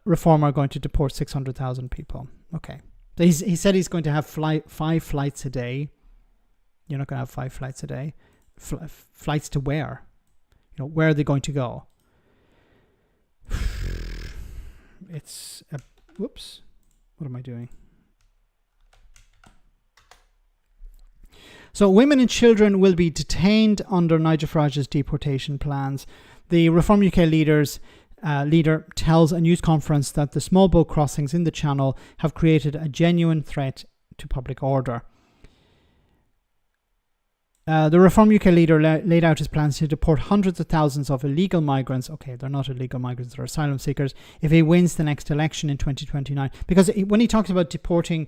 Reform are going to deport 600,000 people. Okay. So he said he's going to have 5 flights a day. You're not going to have 5 flights a day. Flights to where? Where are they going to go? It's whoops. What am I doing? So women and children will be detained under Nigel Farage's deportation plans. The Reform UK leader tells a news conference that the small boat crossings in the Channel have created a genuine threat to public order. The Reform UK leader laid out his plans to deport hundreds of thousands of illegal migrants. Okay, they're not illegal migrants, they're asylum seekers, if he wins the next election in 2029. Because when he talks about deporting,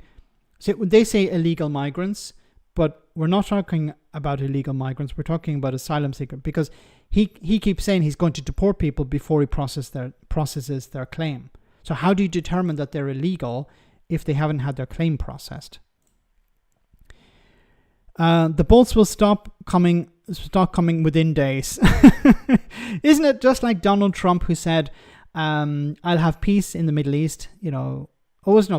so they say illegal migrants, but we're not talking about illegal migrants, we're talking about asylum seekers. Because he keeps saying he's going to deport people before he processes their claim. So how do you determine that they're illegal if they haven't had their claim processed? The boats will stop coming within days. Isn't it just like Donald Trump, who said, I'll have peace in the Middle East,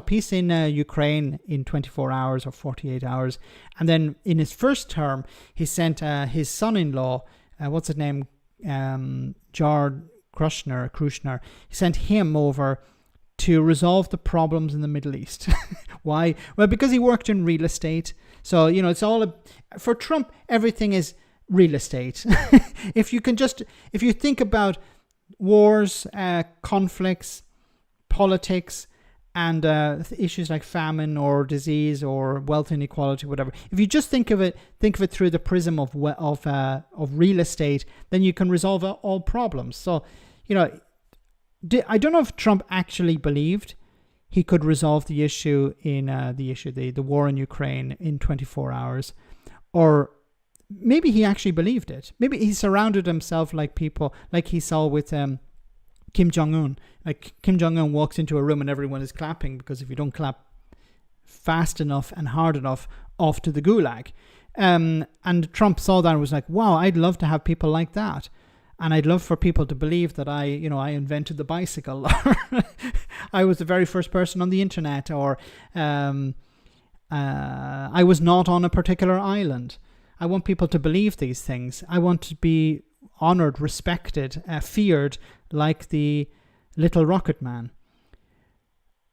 peace in Ukraine in 24 hours or 48 hours. And then in his first term, he sent his son-in-law, what's his name, Jared Kushner, he sent him over to resolve the problems in the Middle East. Why? Well, because he worked in real estate. So, it's all, for Trump, everything is real estate. If you think about wars, conflicts, politics, and issues like famine or disease or wealth inequality, whatever. If you just think of it through the prism of real estate, then you can resolve all problems. So, I don't know if Trump actually believed he could resolve the issue the war in Ukraine in 24 hours, or maybe he actually believed it. Maybe he surrounded himself like people, like he saw with Kim Jong-un. Like Kim Jong-un walks into a room and everyone is clapping, because if you don't clap fast enough and hard enough, off to the gulag. And Trump saw that and was like, wow, I'd love to have people like that. And I'd love for people to believe that I invented the bicycle, or I was the very first person on the internet, or I was not on a particular island. I want people to believe these things. I want to be honored, respected, feared, like the little rocket man.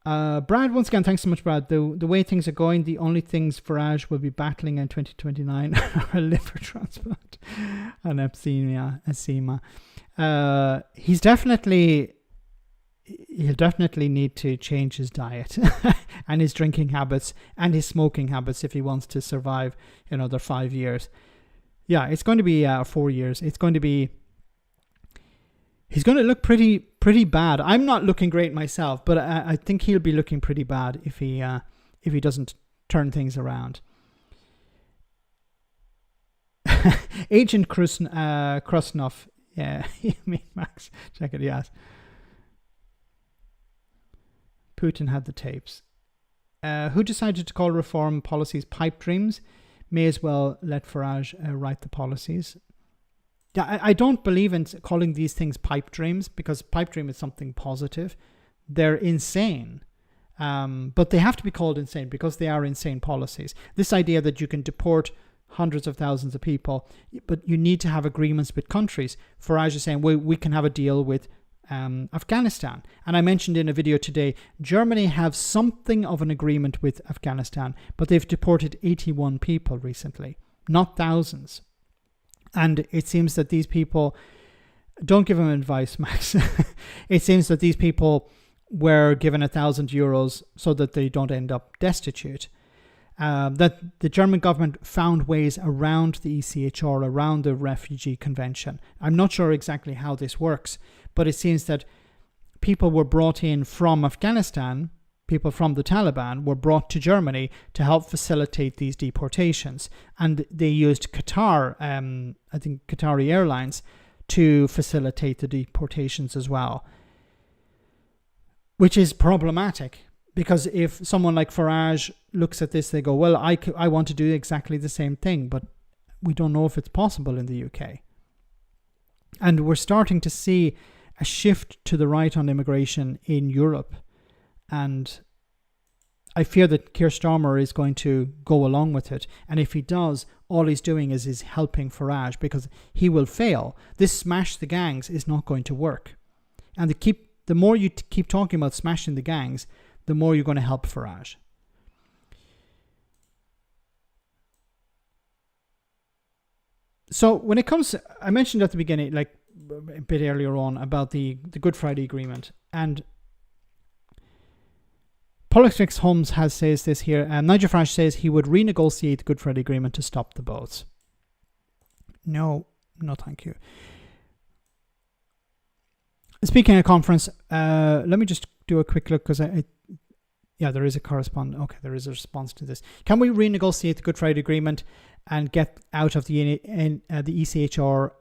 Brad, once again, thanks so much, Brad. The way things are going, the only things Farage will be battling in 2029 are a liver transplant and eczema. He'll definitely need to change his diet and his drinking habits and his smoking habits if he wants to survive another 5 years. Yeah, it's going to be 4 years. It's going to be... He's going to look pretty bad. I'm not looking great myself, but I think he'll be looking pretty bad if he doesn't turn things around. Agent Krusnov, yeah, Max, check it, yes. Putin had the tapes. Who decided to call reform policies pipe dreams? May as well let Farage write the policies. Yeah, I don't believe in calling these things pipe dreams, because pipe dream is something positive. They're insane. But they have to be called insane because they are insane policies. This idea that you can deport hundreds of thousands of people, but you need to have agreements with countries. Farage is saying, we can have a deal with Afghanistan. And I mentioned in a video today, Germany have something of an agreement with Afghanistan, but they've deported 81 people recently, not thousands. And it seems that these people, don't give them advice, Max. It seems that these people were given €1,000 so that they don't end up destitute. That the German government found ways around the ECHR, around the Refugee Convention. I'm not sure exactly how this works, but it seems that people were brought in from Afghanistan, people from the Taliban were brought to Germany to help facilitate these deportations. And they used Qatar, I think Qatari Airlines, to facilitate the deportations as well. Which is problematic, because if someone like Farage looks at this, they go, well, I want to do exactly the same thing, but we don't know if it's possible in the UK. And we're starting to see a shift to the right on immigration in Europe. And I fear that Keir Starmer is going to go along with it. And if he does, all he's doing is helping Farage, because he will fail. This smash the gangs is not going to work. And the more you keep talking about smashing the gangs, the more you're going to help Farage. So when it comes, I mentioned at the beginning, like a bit earlier on, about the Good Friday Agreement. And Politics Holmes says this here. Nigel Farage says he would renegotiate the Good Friday Agreement to stop the boats. No, thank you. Speaking of conference, let me just do a quick look, because there is a correspondent. Okay, there is a response to this. Can we renegotiate the Good Friday Agreement and get out of the ECHR?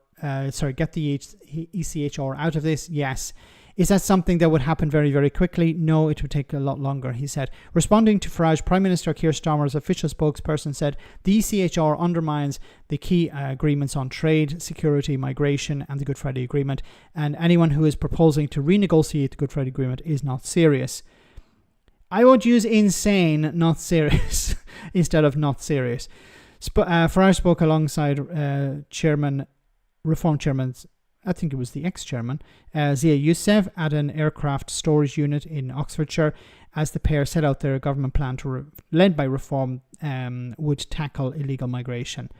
Get the ECHR out of this? Yes. Is that something that would happen very, very quickly? No, it would take a lot longer, he said. Responding to Farage, Prime Minister Keir Starmer's official spokesperson said the ECHR undermines the key agreements on trade, security, migration and the Good Friday Agreement, and anyone who is proposing to renegotiate the Good Friday Agreement is not serious. I would use insane, not serious, instead of not serious. Farage spoke alongside Reform Chairman, I think it was the ex-chairman, Zia Youssef, at an aircraft storage unit in Oxfordshire, as the pair set out their government plan led by Reform would tackle illegal migration.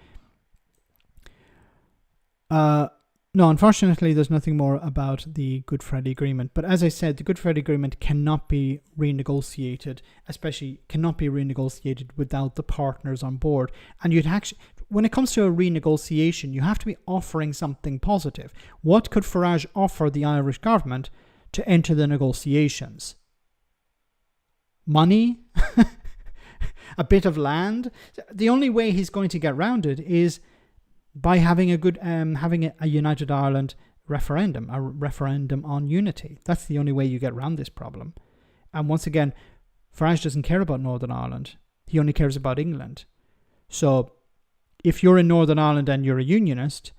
No, unfortunately, there's nothing more about the Good Friday Agreement. But as I said, the Good Friday Agreement cannot be renegotiated, especially cannot be renegotiated without the partners on board. And you'd actually, when it comes to a renegotiation, you have to be offering something positive. What could Farage offer the Irish government to enter the negotiations? Money? A bit of land? The only way he's going to get round it is by having a United Ireland referendum, a referendum on unity. That's the only way you get around this problem. And once again, Farage doesn't care about Northern Ireland. He only cares about England. So if you're in Northern Ireland and you're a unionist,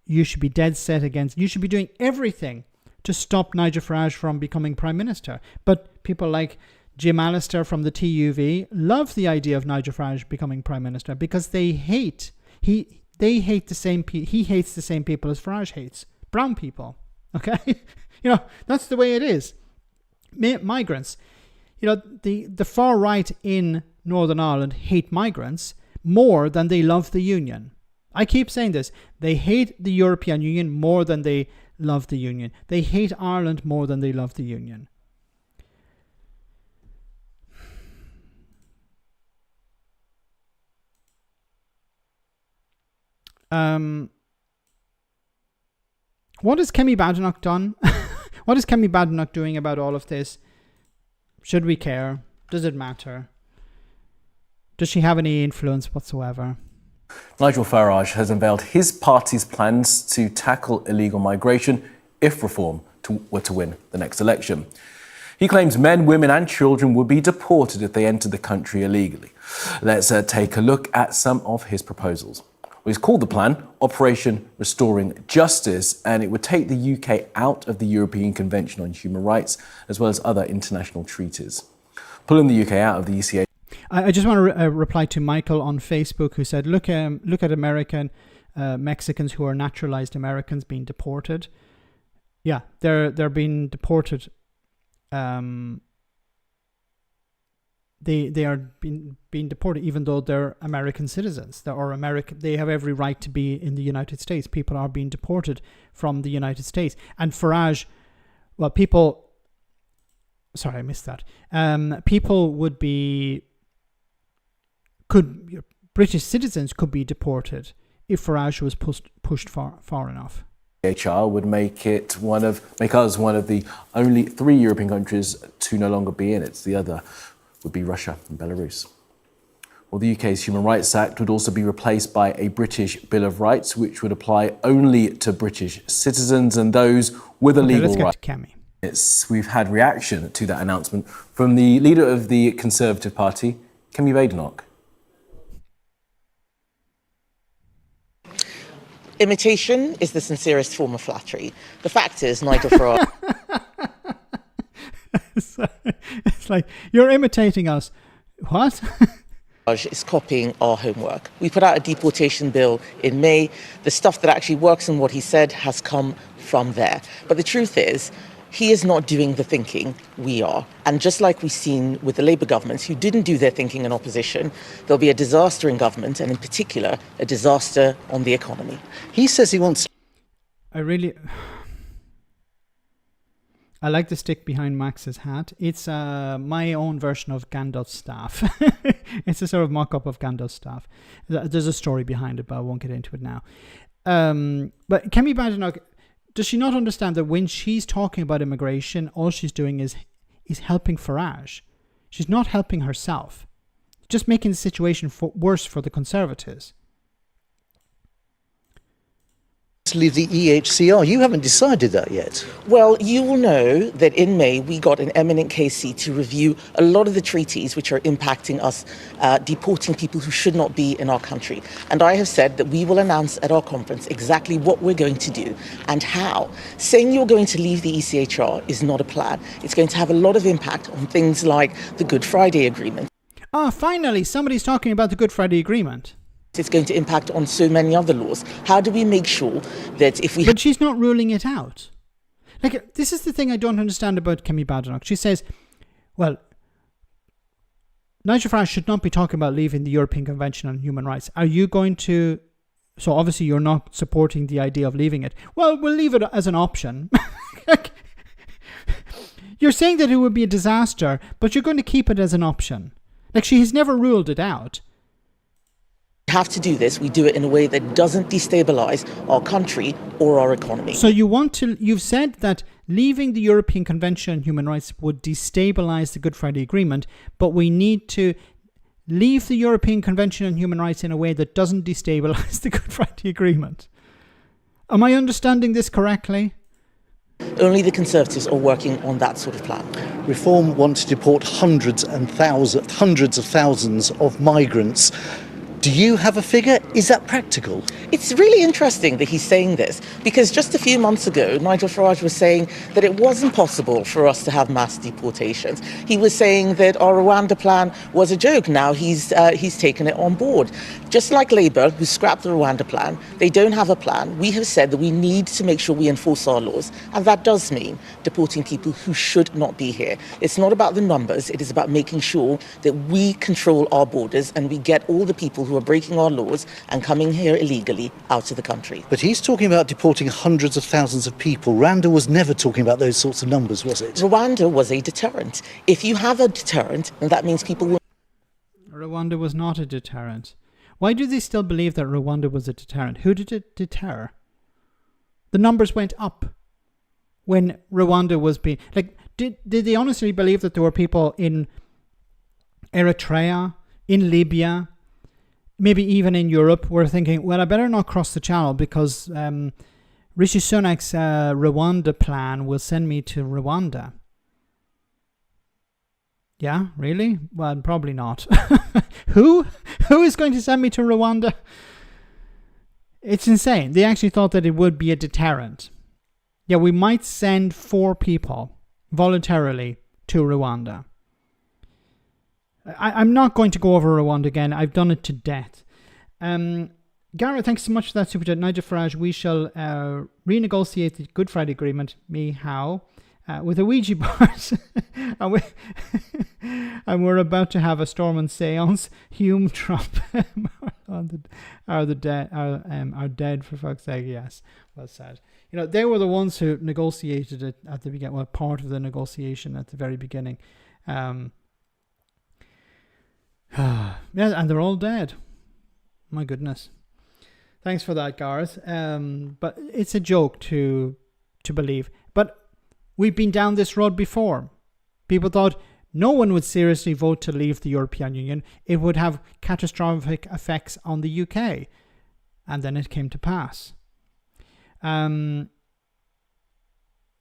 you should be dead set against, you should be doing everything to stop Nigel Farage from becoming Prime Minister. But people like Jim Allister from the TUV love the idea of Nigel Farage becoming Prime Minister because he hates the same people as Farage hates. Brown people. Okay? That's the way it is. Migrants. The far right in Northern Ireland hate migrants more than they love the Union. I keep saying this. They hate the European Union more than they love the Union. They hate Ireland more than they love the Union. What has Kemi Badenoch done? What is Kemi Badenoch doing about all of this? Should we care? Does it matter? Does she have any influence whatsoever? Nigel Farage has unveiled his party's plans to tackle illegal migration if Reform were to win the next election. He claims men, women and children would be deported if they entered the country illegally. Let's take a look at some of his proposals. He's called the plan Operation Restoring Justice, and it would take the UK out of the European Convention on Human Rights, as well as other international treaties. Pulling the UK out of the ECA. I just want to reply to Michael on Facebook, who said, look at American Mexicans who are naturalized Americans being deported. Yeah, they're being deported. They are being deported even though they're American citizens. They have every right to be in the United States. People are being deported from the United States. And Farage, sorry, I missed that. British citizens could be deported if Farage was pushed far enough. HR would make us one of the only 3 European countries to no longer be in it. The other would be Russia and Belarus. Well, the UK's Human Rights Act would also be replaced by a British Bill of Rights, which would apply only to British citizens and those with a legal right. We've had reaction to that announcement from the leader of the Conservative Party, Kemi Badenoch. Imitation is the sincerest form of flattery. The fact is, Nigel Farage... It's like, you're imitating us. What? is copying our homework. We put out a deportation bill in May. The stuff that actually works and what he said has come from there. But the truth is, he is not doing the thinking, we are. And just like we've seen with the Labour governments who didn't do their thinking in opposition, there'll be a disaster in government, and in particular, a disaster on the economy. He says he wants... I like the stick behind Max's hat. It's my own version of Gandalf's staff. It's a sort of mock-up of Gandalf's staff. There's a story behind it, but I won't get into it now. But Kemi Badenoch, does she not understand that when she's talking about immigration, all she's doing is helping Farage? She's not helping herself. Just making the situation worse for the Conservatives. to leave the EHCR. You haven't decided that yet. Well, you will know that in May we got an eminent KC to review a lot of the treaties which are impacting us, deporting people who should not be in our country. And I have said that we will announce at our conference exactly what we're going to do and how. Saying you're going to leave the ECHR is not a plan. It's going to have a lot of impact on things like the Good Friday Agreement. Finally, somebody's talking about the Good Friday Agreement. It's going to impact on so many other laws. How do we make sure that if we... But she's not ruling it out. Like, this is the thing I don't understand about Kemi Badenoch. She says, well, Nigel Farage should not be talking about leaving the European Convention on Human Rights. Are you going to... So obviously you're not supporting the idea of leaving it. Well, we'll leave it as an option. You're saying that it would be a disaster, but you're going to keep it as an option. Like, she has never ruled it out. Have to do this, we do it in a way that doesn't destabilize our country or our economy. So you've said that leaving the European Convention on Human Rights would destabilize the Good Friday Agreement, but we need to leave the European Convention on Human Rights in a way that doesn't destabilize the Good Friday Agreement. Am I understanding this correctly? Only the Conservatives are working on that sort of plan. Reform want to deport hundreds of thousands of migrants. Do you have a figure? Is that practical? It's really interesting that he's saying this, because just a few months ago, Nigel Farage was saying that it wasn't possible for us to have mass deportations. He was saying that our Rwanda plan was a joke. Now he's taken it on board. Just like Labour, who scrapped the Rwanda plan, they don't have a plan. We have said that we need to make sure we enforce our laws, and that does mean deporting people who should not be here. It's not about the numbers, it is about making sure that we control our borders and we get all the people who are breaking our laws and coming here illegally out of the country. But he's talking about deporting hundreds of thousands of people. Rwanda was never talking about those sorts of numbers, was it? Rwanda was a deterrent. If you have a deterrent, then that means people will... Rwanda was not a deterrent. Why do they still believe that Rwanda was a deterrent? Who did it deter? The numbers went up when Rwanda was being... Like, did they honestly believe that there were people in Eritrea, in Libya, maybe even in Europe, were thinking, well, I better not cross the channel because Rishi Sunak's Rwanda plan will send me to Rwanda. Yeah, really? Well, probably not. Who is going to send me to Rwanda? It's insane. They actually thought that it would be a deterrent. Yeah, we might send 4 people voluntarily to Rwanda. I'm not going to go over Rwanda again. I've done it to death. Gareth, thanks so much for that super chat. Nigel Farage, we shall renegotiate the Good Friday Agreement. Me, how? With a Ouija board. And we're about to have a Stormont seance. Hume, Trump are dead, for fuck's sake. Yes, well said. You know, they were the ones who negotiated it at the beginning. Well, part of the negotiation at the very beginning. Yeah, and they're all dead. My goodness. Thanks for that, Gareth. But it's a joke to believe. But we've been down this road before. People thought no one would seriously vote to leave the European Union. It would have catastrophic effects on the UK. And then it came to pass.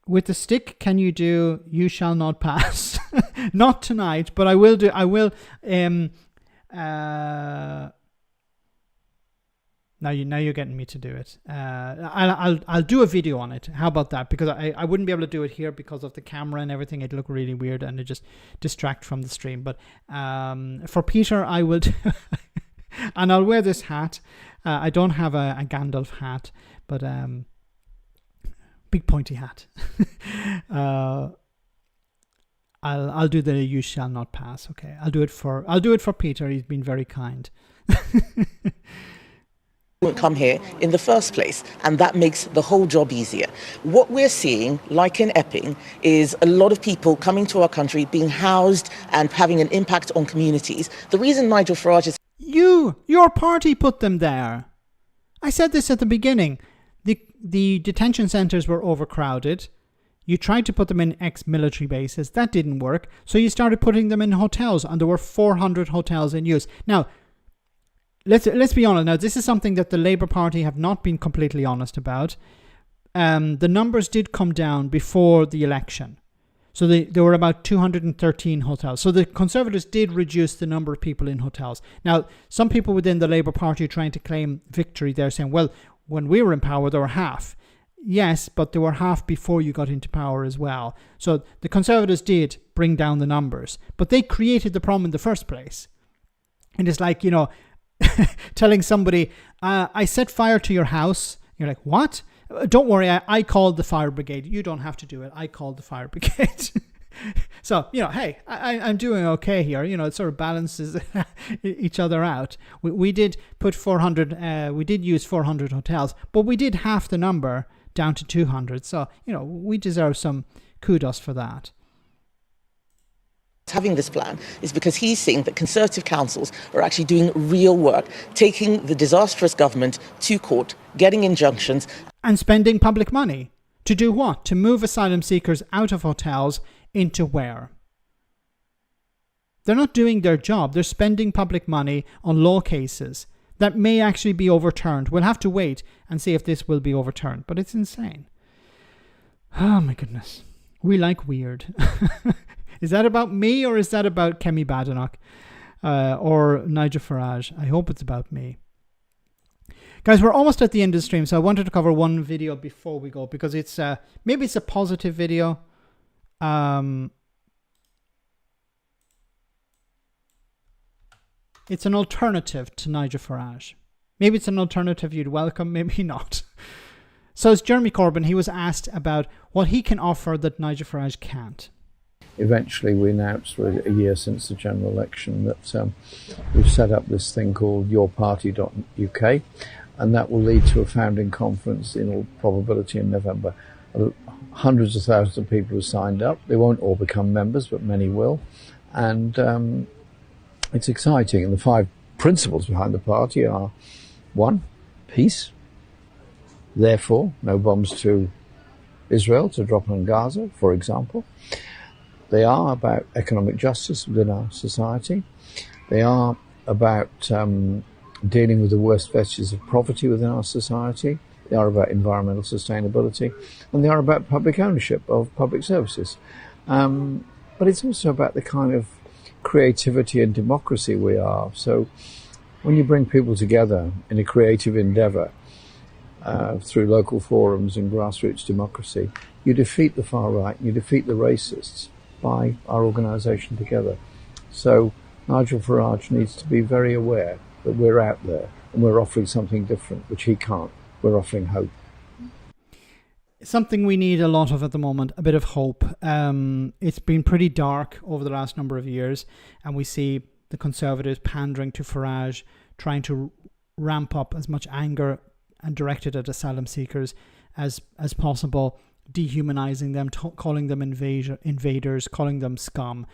With the stick, can you do "You Shall Not Pass"? Not tonight, but I will do. I will. Now you're getting me to do it. I'll do a video on it. How about that? Because I wouldn't be able to do it here because of the camera and everything. It'd look really weird and it just distract from the stream. But for Peter, I will do. And I'll wear this hat. I don't have a Gandalf hat, but big pointy hat. I'll do the "You Shall Not Pass." Okay, I'll do it for Peter. He's been very kind. Won't come here in the first place, and that makes the whole job easier. What we're seeing, like in Epping, is a lot of people coming to our country, being housed and having an impact on communities. The reason Nigel Farage is... Your party put them there. I said this at the beginning. The detention centres were overcrowded. You tried to put them in ex-military bases. That didn't work. So you started putting them in hotels, and there were 400 hotels in use. Now, let's be honest now. This is something that the Labour Party have not been completely honest about. The numbers did come down before the election. So there were about 213 hotels. So the Conservatives did reduce the number of people in hotels. Now, some people within the Labour Party are trying to claim victory. They're saying, well, when we were in power, there were half. Yes, but there were half before you got into power as well. So the Conservatives did bring down the numbers, but they created the problem in the first place. And it's like, telling somebody, I set fire to your house. You're like, what? Don't worry, I called the fire brigade. You don't have to do it. I called the fire brigade. So, hey, I'm doing okay here. It sort of balances each other out. We did put 400, we did use 400 hotels, but we did half the number down to 200. So, we deserve some kudos for that. Having this plan is because he's seeing that Conservative councils are actually doing real work, taking the disastrous government to court, getting injunctions. And spending public money. To do what? To move asylum seekers out of hotels into where? They're not doing their job. They're spending public money on law cases that may actually be overturned. We'll have to wait and see if this will be overturned. But it's insane. Oh my goodness. We like weird. Is that about me or is that about Kemi Badenoch or Nigel Farage? I hope it's about me. Guys, we're almost at the end of the stream, so I wanted to cover one video before we go because it's maybe it's a positive video. It's an alternative to Nigel Farage. Maybe it's an alternative you'd welcome, maybe not. So it's Jeremy Corbyn. He was asked about what he can offer that Nigel Farage can't. Eventually, we announced for a year since the general election that we've set up this thing called yourparty.uk, and that will lead to a founding conference in all probability in November. Hundreds of thousands of people have signed up. They won't all become members, but many will. And it's exciting. And the 5 principles behind the party are: 1, peace. Therefore, no bombs to Israel to drop on Gaza, for example. They are about economic justice within our society. They are about dealing with the worst vestiges of poverty within our society. They are about environmental sustainability. And they are about public ownership of public services. But it's also about the kind of creativity and democracy we are. So when you bring people together in a creative endeavour through local forums and grassroots democracy, you defeat the far right, you defeat the racists by our organisation together. So Nigel Farage needs to be very aware that we're out there and we're offering something different, which he can't. We're offering hope. Something we need a lot of at the moment, a bit of hope. It's been pretty dark over the last number of years, and we see the Conservatives pandering to Farage, trying to ramp up as much anger and directed at asylum seekers as possible, dehumanizing them, calling them invaders, calling them scum.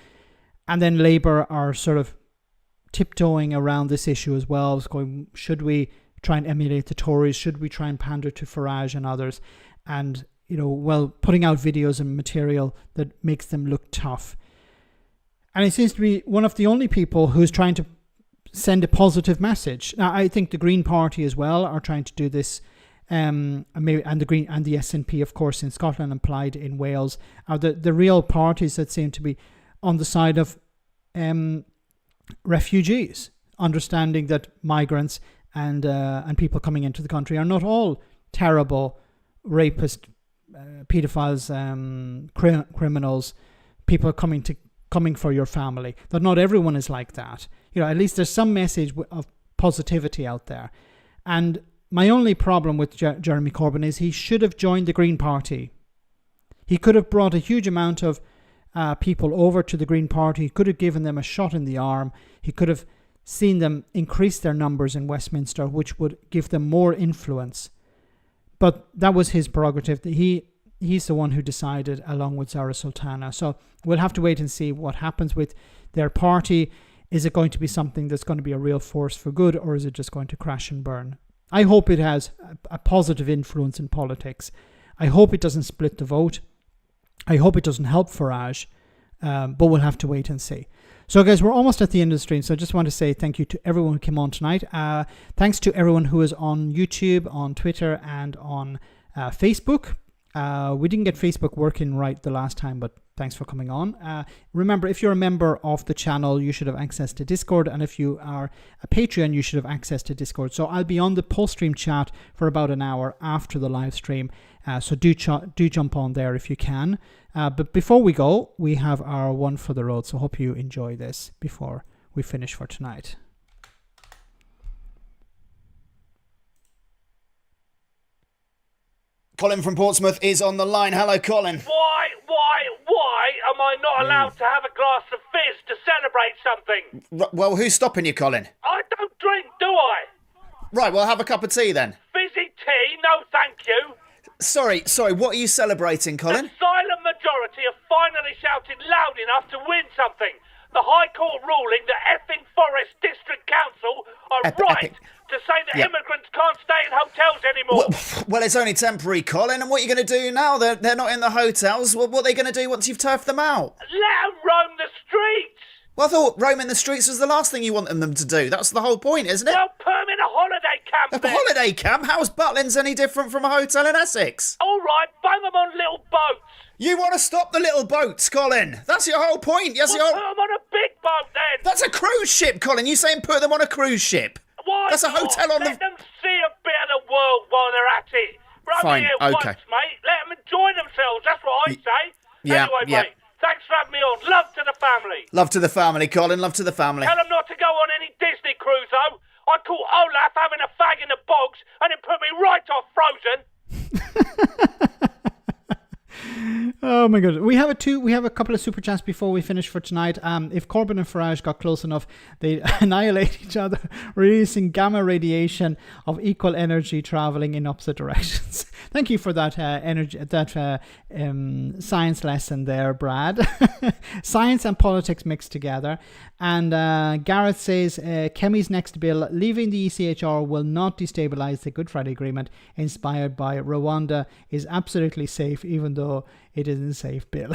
And then Labour are sort of tiptoeing around this issue as well, going, should we try and emulate the Tories? Should we try and pander to Farage and others? And, putting out videos and material that makes them look tough. And it seems to be one of the only people who's trying to send a positive message. Now, I think the Green Party as well are trying to do this. And the Green and the SNP, of course, in Scotland and Plaid in Wales are the real parties that seem to be on the side of refugees, understanding that migrants and people coming into the country are not all terrible rapists, pedophiles, criminals, people coming for your family. That not everyone is like that. At least there's some message of positivity out there. And my only problem with Jeremy Corbyn is he should have joined the Green Party. He could have brought a huge amount of people over to the Green Party. He could have given them a shot in the arm. He could have seen them increase their numbers in Westminster, which would give them more influence. But that was his prerogative. He's the one who decided, along with Zara Sultana. So we'll have to wait and see what happens with their party. Is it going to be something that's going to be a real force for good, or is it just going to crash and burn? I hope it has a positive influence in politics. I hope it doesn't split the vote. I hope it doesn't help Farage, but we'll have to wait and see. So guys, we're almost at the end of the stream, so I just want to say thank you to everyone who came on tonight. Thanks to everyone who is on YouTube, on Twitter, and on Facebook. We didn't get Facebook working right the last time, but thanks for coming on. Remember, if you're a member of the channel, you should have access to Discord, and if you are a Patreon, you should have access to Discord. So I'll be on the post-stream chat for about an hour after the live stream, so do jump on there if you can. But before we go, we have our one for the road, so hope you enjoy this before we finish for tonight. Colin from Portsmouth is on the line. Hello, Colin. Why am I not allowed to have a glass of fizz to celebrate something? Well, who's stopping you, Colin? I don't drink, do I? Right, well, have a cup of tea then. Fizzy tea? No, thank you. Sorry, what are you celebrating, Colin? The silent majority have finally shouted loud enough to win something. The High Court ruling that effing Forest District Council are right to say that immigrants can't stay in hotels anymore. Well, it's only temporary, Colin, and what are you going to do now? They're not in the hotels. What are they going to do once you've turfed them out? Let them roam the streets. Well, I thought roaming the streets was the last thing you wanted them to do. That's the whole point, isn't it? Well, put them in a holiday camp A then. holiday camp? How's Butlins any different from a hotel in Essex? All right, bang them on little boats. You want to stop the little boats, Colin? That's your whole point. Put them on a big boat then. That's a cruise ship, Colin. You saying put them on a cruise ship? Why That's a not? hotel on Let them see a bit of the world while they're at it. We're Fine, here okay. once, mate. Let them enjoy themselves. That's what I say. Yeah, anyway, yeah. mate, thanks for having me on. Love to the family. Love to the family, Colin. Love to the family. Tell them not to go on any Disney cruise, though. I caught Olaf having a fag in the bogs, and it put me right off Frozen. Oh my god, we have a couple of super chats before we finish for tonight. If Corbyn and Farage got close enough, they'd annihilate each other, releasing gamma radiation of equal energy traveling in opposite directions. Thank you for that science lesson there, Brad. Science and politics mixed together. And Gareth says Kemi's next bill, leaving the ECHR will not destabilise the Good Friday Agreement inspired by Rwanda, is absolutely safe, even though it isn't safe, Bill.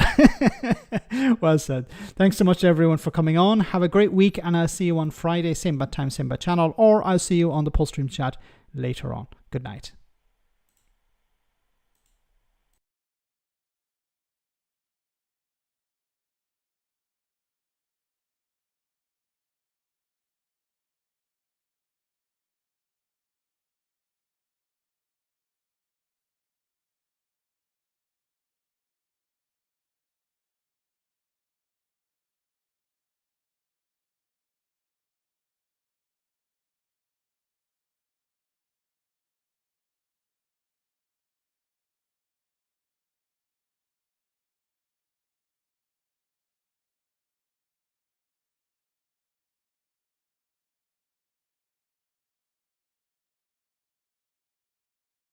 Well said. Thanks so much everyone for coming on. Have a great week, and I'll see you on Friday, same bad time, same bad channel, or I'll see you on the post stream chat later on. Good night.